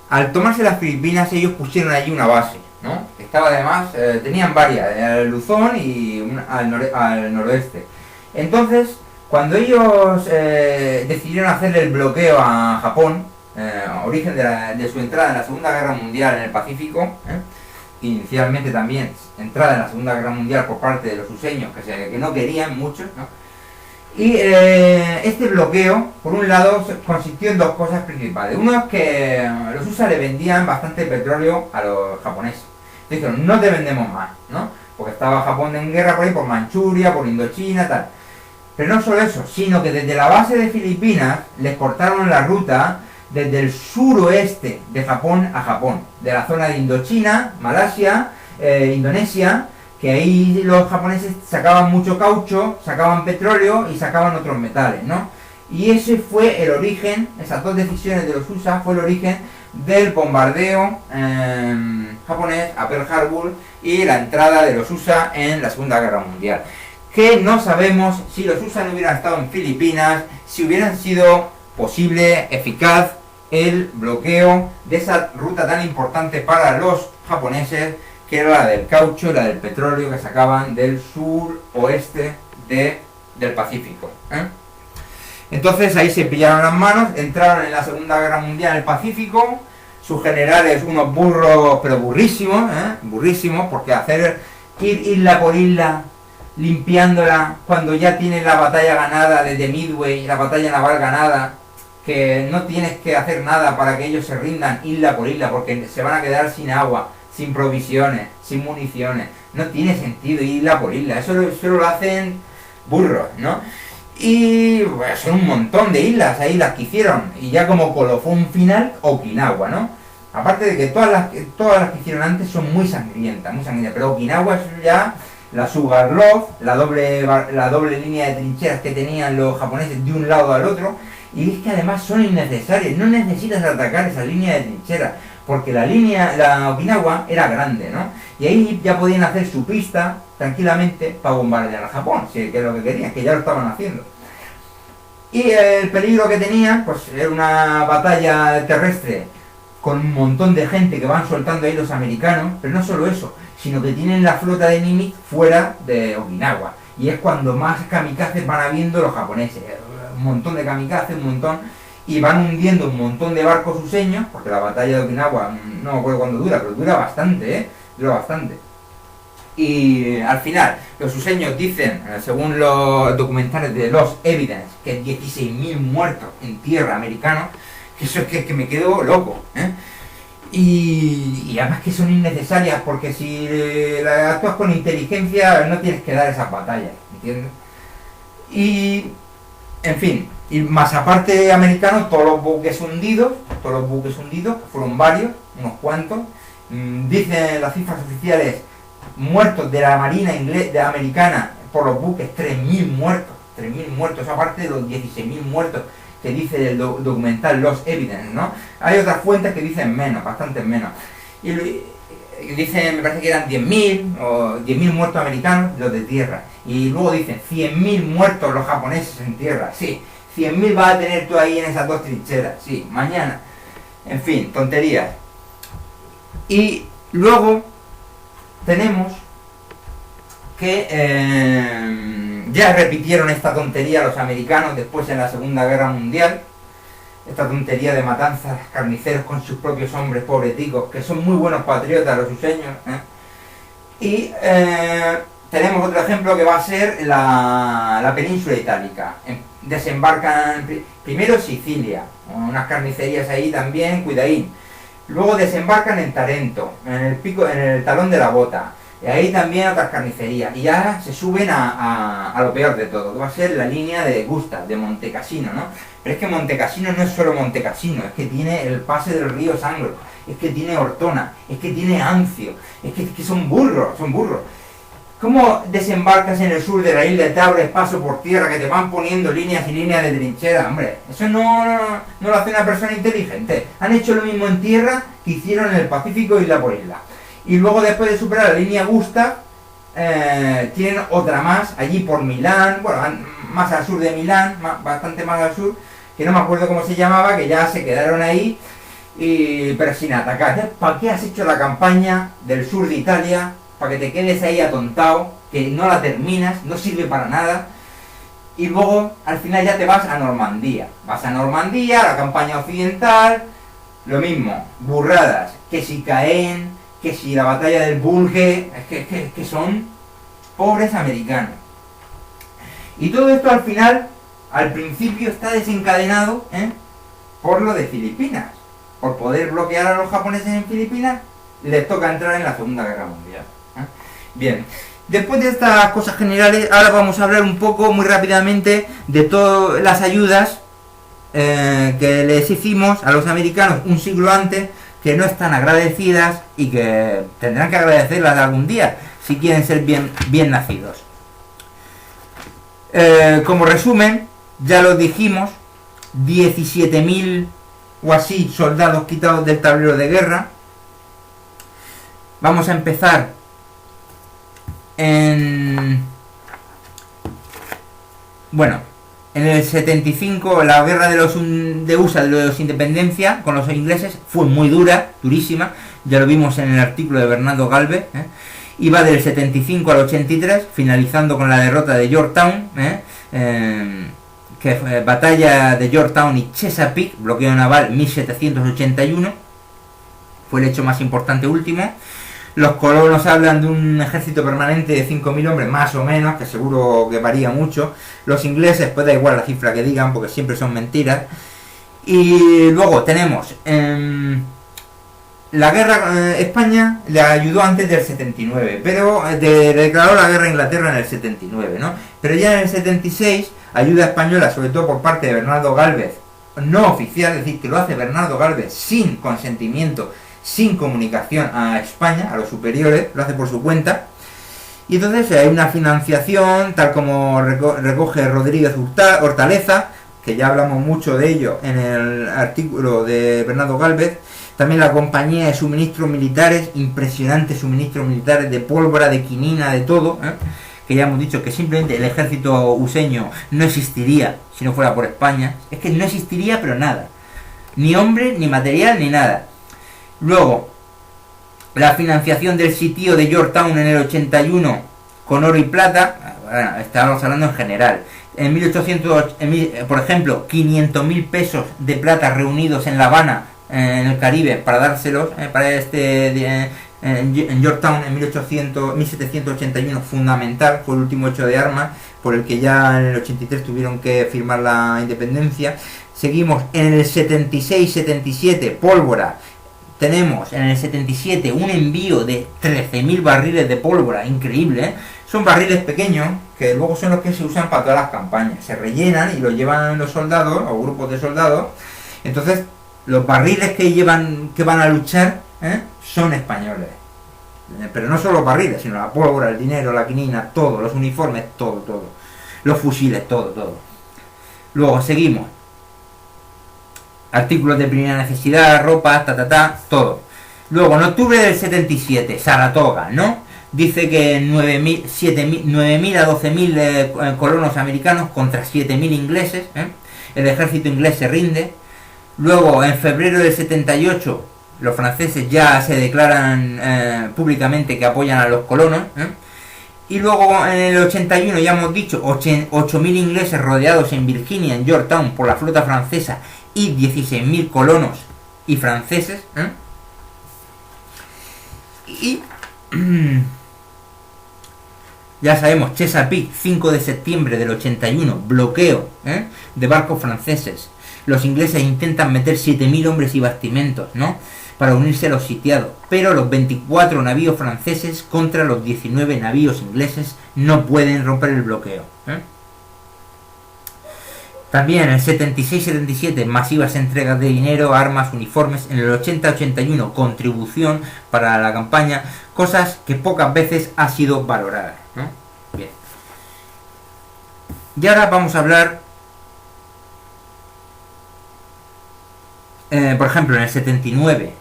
al tomarse las Filipinas ellos pusieron allí una base, ¿no? Estaba además, tenían varias, en Luzón y al noroeste. Entonces, cuando ellos decidieron hacerle el bloqueo a Japón, origen de su entrada en la Segunda Guerra Mundial en el Pacífico, inicialmente también entrada en la Segunda Guerra Mundial por parte de los useños, que no querían muchos, ¿no? Y este bloqueo, por un lado, consistió en dos cosas principales. Uno es que los USA le vendían bastante petróleo a los japoneses. Dijeron, no te vendemos más, ¿no? Porque estaba Japón en guerra por ahí, por Manchuria, por Indochina, tal. Pero no solo eso, sino que desde la base de Filipinas les cortaron la ruta desde el suroeste de Japón a Japón. De la zona de Indochina, Malasia, Indonesia, que ahí los japoneses sacaban mucho caucho, sacaban petróleo y sacaban otros metales, ¿no? Y ese fue el origen, esas dos decisiones de los USA fue el origen del bombardeo japonés a Pearl Harbor y la entrada de los USA en la Segunda Guerra Mundial. Que no sabemos si los USA no hubieran estado en Filipinas, si hubieran sido posible, eficaz, el bloqueo de esa ruta tan importante para los japoneses, que era la del caucho y la del petróleo que sacaban del suroeste del Pacífico. Entonces ahí se pillaron las manos, entraron en la Segunda Guerra Mundial en el Pacífico, sus generales unos burros, pero burrísimos, burrísimos, porque ir isla por isla, limpiándola, cuando ya tienes la batalla ganada desde Midway, la batalla naval ganada, que no tienes que hacer nada para que ellos se rindan isla por isla, porque se van a quedar sin agua, sin provisiones, sin municiones. No tiene sentido isla por isla. Eso solo lo hacen burros, ¿no? Y bueno, son un montón de islas ahí las que hicieron. Y ya como colofón final, Okinawa, ¿no? Aparte de que todas las que hicieron antes son muy sangrientas. Pero Okinawa es ya la Sugarloaf, la doble línea de trincheras que tenían los japoneses de un lado al otro. Y es que además son innecesarias. No necesitas atacar esa línea de trincheras, porque la Okinawa era grande, ¿no? Y ahí ya podían hacer su pista tranquilamente para bombardear a Japón, que es lo que querían, que ya lo estaban haciendo. Y el peligro que tenían, pues era una batalla terrestre con un montón de gente que van soltando ahí los americanos, pero no solo eso, sino que tienen la flota de Nimitz fuera de Okinawa. Y es cuando más kamikazes van habiendo los japoneses, un montón de kamikazes, un montón. y van hundiendo un montón de barcos useños, porque la batalla de Okinawa no me acuerdo cuándo dura, pero dura bastante, dura bastante. Y al final, los useños dicen, según los documentales de Lost Evidence, que hay 16.000 muertos en tierra americanos, que eso es que me quedo loco, Y además que son innecesarias, porque si actúas con inteligencia no tienes que dar esas batallas, ¿entiendes? Y, en fin, y más aparte americanos, todos los buques hundidos, que fueron varios, unos cuantos, dicen las cifras oficiales, muertos de la marina americana por los buques, 3.000 muertos, aparte de los 16.000 muertos que dice el documental Lost Evidence, ¿no? Hay otras fuentes que dicen menos, bastante menos. Y dicen, me parece que eran 10.000 o 10.000 muertos americanos, los de tierra. Y luego dicen 100.000 muertos los japoneses en tierra, sí. 100.000 vas a tener tú ahí en esas dos trincheras, sí, mañana. En fin, tonterías. Y luego tenemos que ya repitieron esta tontería los americanos después en la Segunda Guerra Mundial, esta tontería de matanzas, carniceros con sus propios hombres, pobreticos, que son muy buenos patriotas los useños, Y tenemos otro ejemplo que va a ser la península itálica. Desembarcan primero Sicilia, unas carnicerías ahí también, cuidadín. Luego desembarcan en Tarento, en el talón de la bota. Y ahí también otras carnicerías. Y ya se suben a lo peor de todo, que va a ser la línea de Gustav, de Montecassino, ¿no? Pero es que Montecassino no es solo Montecassino, es que tiene el pase del río Sangro, es que tiene Ortona, es que tiene Anzio, es que son burros. ¿Cómo desembarcas en el sur de la isla, te abres paso por tierra, que te van poniendo líneas y líneas de trinchera? Hombre, eso no lo hace una persona inteligente. Han hecho lo mismo en tierra que hicieron en el Pacífico isla por isla. Y luego, después de superar la línea Gustav, tienen otra más allí por Milán, bueno, más al sur de Milán, bastante más al sur, que no me acuerdo cómo se llamaba, que ya se quedaron ahí, pero sin atacar. ¿Para qué has hecho la campaña del sur de Italia? Para que te quedes ahí atontado, que no la terminas, no sirve para nada, y luego al final ya te vas a Normandía. Vas a Normandía, a la campaña occidental, lo mismo, burradas, que si Caen, que si la batalla del Bulge, es que son pobres americanos. Y todo esto al final, al principio está desencadenado por lo de Filipinas. Por poder bloquear a los japoneses en Filipinas, les toca entrar en la Segunda Guerra Mundial. Bien, después de estas cosas generales, ahora vamos a hablar un poco, muy rápidamente, de todas las ayudas que les hicimos a los americanos un siglo antes, que no están agradecidas y que tendrán que agradecerlas algún día, si quieren ser bien nacidos. Como resumen, ya lo dijimos, 17.000 o así soldados quitados del tablero de guerra. Vamos a empezar en el 75, la guerra de USA, de los independencia con los ingleses, fue muy dura, durísima, ya lo vimos en el artículo de Bernardo Galvez, iba del 75 al 83, finalizando con la derrota de Yorktown, que fue batalla de Yorktown y Chesapeake, bloqueo naval 1781, fue el hecho más importante último. Los colonos hablan de un ejército permanente de 5.000 hombres, más o menos, que seguro que varía mucho. Los ingleses, pues da igual la cifra que digan, porque siempre son mentiras. Y luego tenemos la guerra, España le ayudó antes del 79, pero declaró la guerra a Inglaterra en el 79, ¿no? Pero ya en el 76, ayuda española, sobre todo por parte de Bernardo Galvez, no oficial, es decir, que lo hace Bernardo Galvez sin consentimiento, sin comunicación a España, a los superiores, lo hace por su cuenta. Y entonces hay una financiación, tal como recoge Rodríguez Hortaleza, que ya hablamos mucho de ello en el artículo de Bernardo Galvez. También la compañía de suministros militares, impresionantes suministros militares de pólvora, de quinina, de todo, que ya hemos dicho que simplemente el ejército useño no existiría si no fuera por España. Es que no existiría, pero nada. Ni hombre, ni material, ni nada. Luego, la financiación del sitio de Yorktown en el 81 con oro y plata, bueno, estábamos hablando en general. En 1800, por ejemplo, 500.000 pesos de plata reunidos en La Habana, en el Caribe, para dárselos para en Yorktown en 1781, fundamental, fue el último hecho de armas por el que ya en el 83 tuvieron que firmar la independencia. Seguimos en el 76-77, pólvora. Tenemos en el 77 un envío de 13.000 barriles de pólvora, increíble, ¿eh? Son barriles pequeños que luego son los que se usan para todas las campañas. Se rellenan y los llevan los soldados o grupos de soldados. Entonces, los barriles que van a luchar son españoles. Pero no solo los barriles, sino la pólvora, el dinero, la quinina, todo, los uniformes, todo. Los fusiles, todo. Luego seguimos. Artículos de primera necesidad, ropa, todo. Luego, en octubre del 77, Saratoga, ¿no? Dice que 9.000 a 12.000 colonos americanos contra 7.000 ingleses. El ejército inglés se rinde. Luego, en febrero del 78, los franceses ya se declaran públicamente que apoyan a los colonos. Y luego, en el 81, ya hemos dicho, 8.000 ingleses rodeados en Virginia, en Yorktown, por la flota francesa y 16.000 colonos y franceses. Y ya sabemos, Chesapeake, 5 de septiembre del 81, bloqueo de barcos franceses. Los ingleses intentan meter 7.000 hombres y bastimentos, ¿no?, para unirse a los sitiados, pero los 24 navíos franceses contra los 19 navíos ingleses no pueden romper el bloqueo. También en el 76-77, masivas entregas de dinero, armas, uniformes. En el 80-81, contribución para la campaña, cosas que pocas veces ha sido valorada, ¿no? Bien. Y ahora vamos a hablar, por ejemplo, en el 79,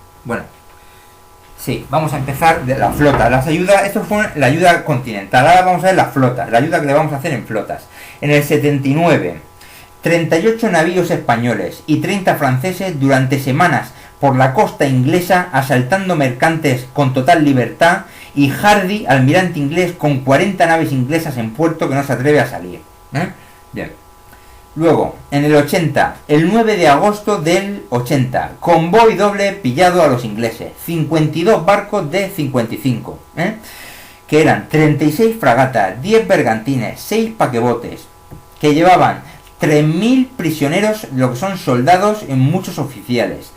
vamos a empezar de la flota. Las ayudas, esto fue la ayuda continental. Ahora vamos a ver la flota, la ayuda que le vamos a hacer en flotas. En el 79, 38 navíos españoles y 30 franceses durante semanas por la costa inglesa asaltando mercantes con total libertad, y Hardy, almirante inglés, con 40 naves inglesas en puerto que no se atreve a salir. Bien. Luego, en el 80, el 9 de agosto del 80, convoy doble pillado a los ingleses, 52 barcos de 55, que eran 36 fragatas, 10 bergantines, 6 paquebotes, que llevaban 3.000 prisioneros, lo que son soldados, en muchos oficiales,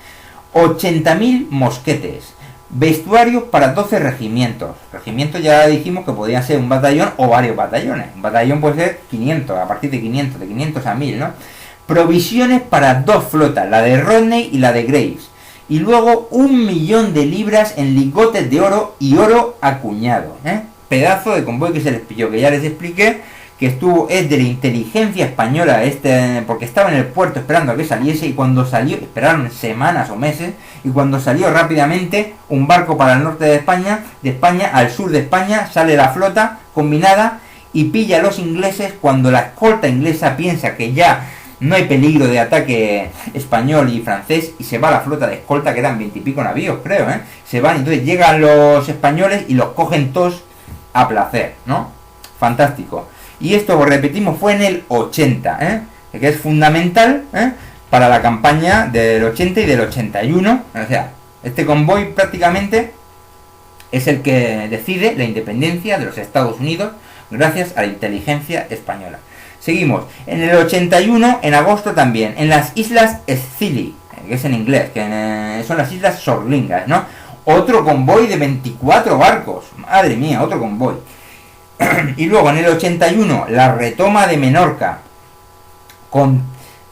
80.000 mosquetes, vestuario para 12 regimientos. Regimientos ya dijimos que podían ser un batallón o varios batallones. Un batallón puede ser 500, a partir de 500 a 1.000, ¿no? Provisiones para 2 flotas, la de Rodney y la de Graves. Y luego 1.000.000 de libras en lingotes de oro y oro acuñado. Pedazo de convoy que se les pilló, que ya les expliqué, que es de la inteligencia española, porque estaba en el puerto esperando a que saliese, y cuando salió, esperaron semanas o meses, y cuando salió rápidamente un barco para el norte de España, al sur de España, sale la flota combinada y pilla a los ingleses cuando la escolta inglesa piensa que ya no hay peligro de ataque español y francés, y se va la flota de escolta, que eran 20 y pico navíos, creo, se van, y entonces llegan los españoles y los cogen todos a placer, ¿no? Fantástico. Y esto, repetimos, fue en el 80, que es fundamental para la campaña del 80 y del 81. O sea, este convoy prácticamente es el que decide la independencia de los Estados Unidos gracias a la inteligencia española. Seguimos. En el 81, en agosto también, en las islas Scilly, que es en inglés, que son las islas Sorlingas, ¿no? Otro convoy de 24 barcos. Madre mía, otro convoy. Y luego en el 81, la retoma de Menorca, con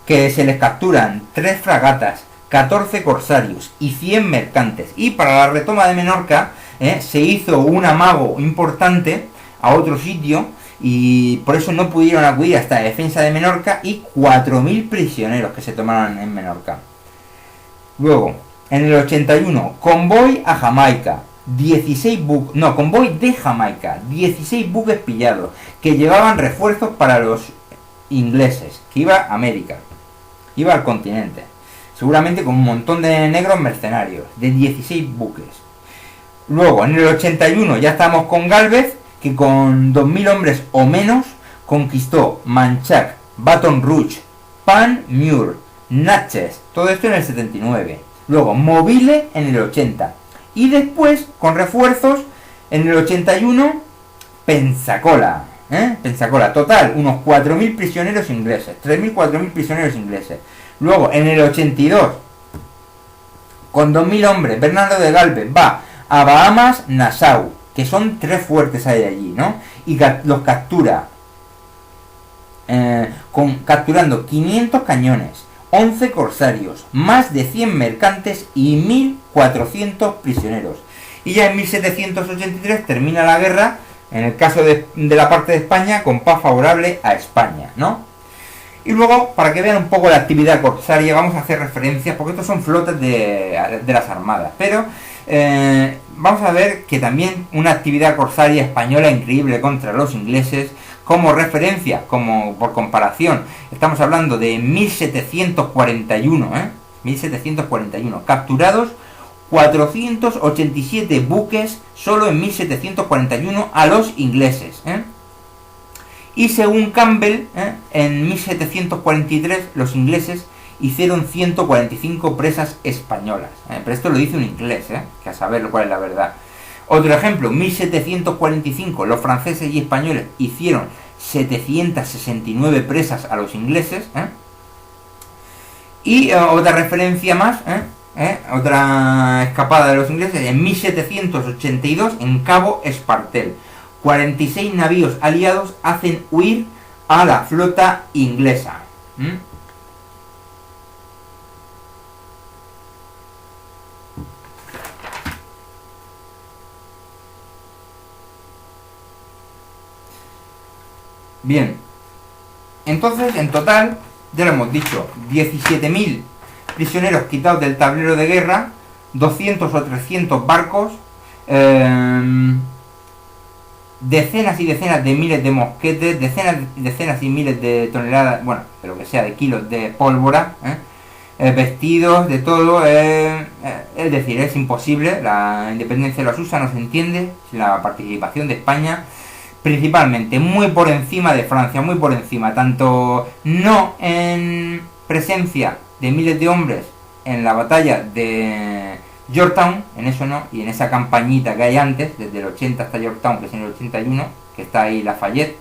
que se les capturan 3 fragatas, 14 corsarios y 100 mercantes. Y para la retoma de Menorca se hizo un amago importante a otro sitio, y por eso no pudieron acudir hasta la defensa de Menorca, y 4.000 prisioneros que se tomaron en Menorca. Luego, en el 81, convoy a Jamaica. Convoy de Jamaica, 16 buques pillados, que llevaban refuerzos para los ingleses, que iba a América, iba al continente, seguramente con un montón de negros mercenarios, de 16 buques. Luego, en el 81, ya estamos con Gálvez, que con 2.000 hombres o menos conquistó Manchac, Baton Rouge, Panmure, Natchez, todo esto en el 79. Luego Mobile en el 80. Y después, con refuerzos, en el 81, Pensacola. Pensacola, total, unos 4.000 prisioneros ingleses. 3.000-4.000 prisioneros ingleses. Luego, en el 82, con 2.000 hombres, Bernardo de Galvez va a Bahamas, Nassau, que son 3 fuertes hay allí, ¿no? Y los captura, capturando 500 cañones, 11 corsarios, más de 100 mercantes y 1.400 prisioneros. Y ya en 1783 termina la guerra, en el caso de la parte de España, con paz favorable a España, ¿no? Y luego, para que vean un poco la actividad corsaria, vamos a hacer referencias, porque estos son flotas de las armadas, pero vamos a ver que también una actividad corsaria española increíble contra los ingleses, como referencia, como por comparación, estamos hablando de 1741, 1741, capturados 487 buques solo en 1741 a los ingleses, Y según Campbell, en 1743 los ingleses hicieron 145 presas españolas. Pero esto lo dice un inglés, que a saber cuál es la verdad. Otro ejemplo, 1745 los franceses y españoles hicieron 769 presas a los ingleses. Y otra referencia más, otra escapada de los ingleses, en 1782 en Cabo Espartel. 46 navíos aliados hacen huir a la flota inglesa. Bien, entonces en total, ya lo hemos dicho, 17.000 prisioneros quitados del tablero de guerra, 200 o 300 barcos, decenas y decenas de miles de mosquetes, decenas y miles de toneladas, bueno, de lo que sea, de kilos de pólvora, vestidos, de todo, es decir, es imposible, la independencia de los USA no se entiende sin la participación de España, principalmente muy por encima de Francia, muy por encima, tanto no en presencia de miles de hombres en la batalla de Yorktown, en eso no, y en esa campañita que hay antes, desde el 80 hasta Yorktown, que es en el 81, que está ahí Lafayette,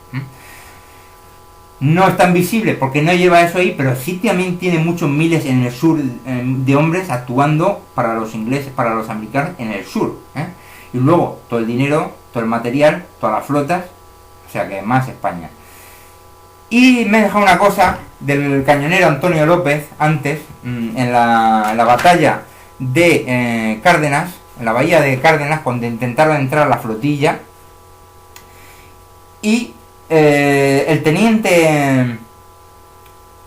no es tan visible porque no lleva eso ahí, pero sí también tiene muchos miles en el sur de hombres actuando para los ingleses, para los americanos en el sur, y luego todo el dinero, todo el material, todas las flotas, o sea que más España. Y me he dejado una cosa del cañonero Antonio López antes, en la batalla de Cárdenas, en la bahía de Cárdenas, cuando intentaron entrar a la flotilla, y el teniente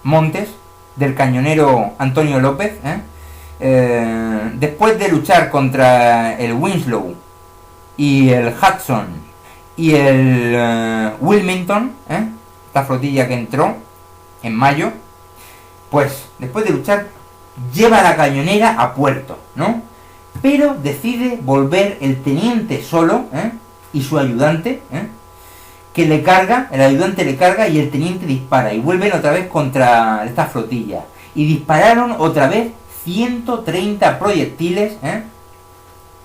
Montes, del cañonero Antonio López, después de luchar contra el Winslow y el Hudson y el Wilmington, esta flotilla que entró en mayo, pues después de luchar lleva la cañonera a puerto, ¿no? Pero decide volver el teniente solo, y su ayudante, que le carga, el ayudante le carga y el teniente dispara, y vuelven otra vez contra esta flotilla, y dispararon otra vez 130 proyectiles,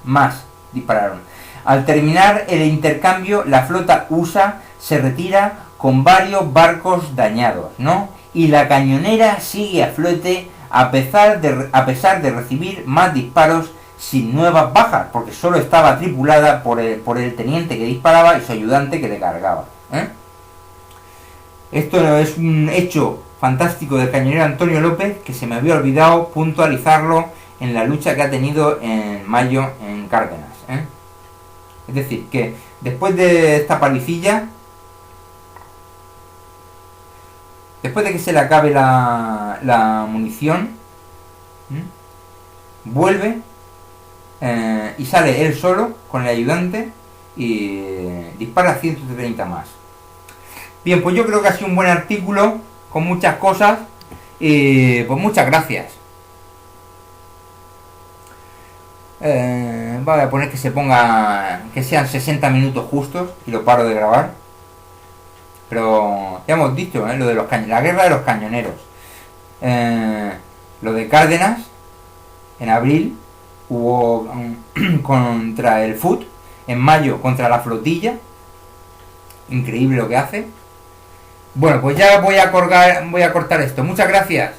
más dispararon. Al terminar el intercambio, la flota USA se retira con varios barcos dañados, ¿no? Y la cañonera sigue a flote a pesar de recibir más disparos sin nuevas bajas, porque solo estaba tripulada por el teniente que disparaba y su ayudante que le cargaba. Esto es un hecho fantástico del cañonero Antonio López que se me había olvidado puntualizarlo en la lucha que ha tenido en mayo en Cárdenas. Es decir, que después de esta palicilla, después de que se le acabe la munición, vuelve y sale él solo con el ayudante y dispara 130 más. Bien, pues yo creo que ha sido un buen artículo con muchas cosas y pues muchas gracias. Voy a poner que se ponga, que sean 60 minutos justos y lo paro de grabar. Pero ya hemos dicho, lo de la guerra de los cañoneros. Lo de Cárdenas, en abril, hubo contra el FUT, en mayo contra la flotilla. Increíble lo que hace. Bueno, pues ya voy a cortar esto. Muchas gracias.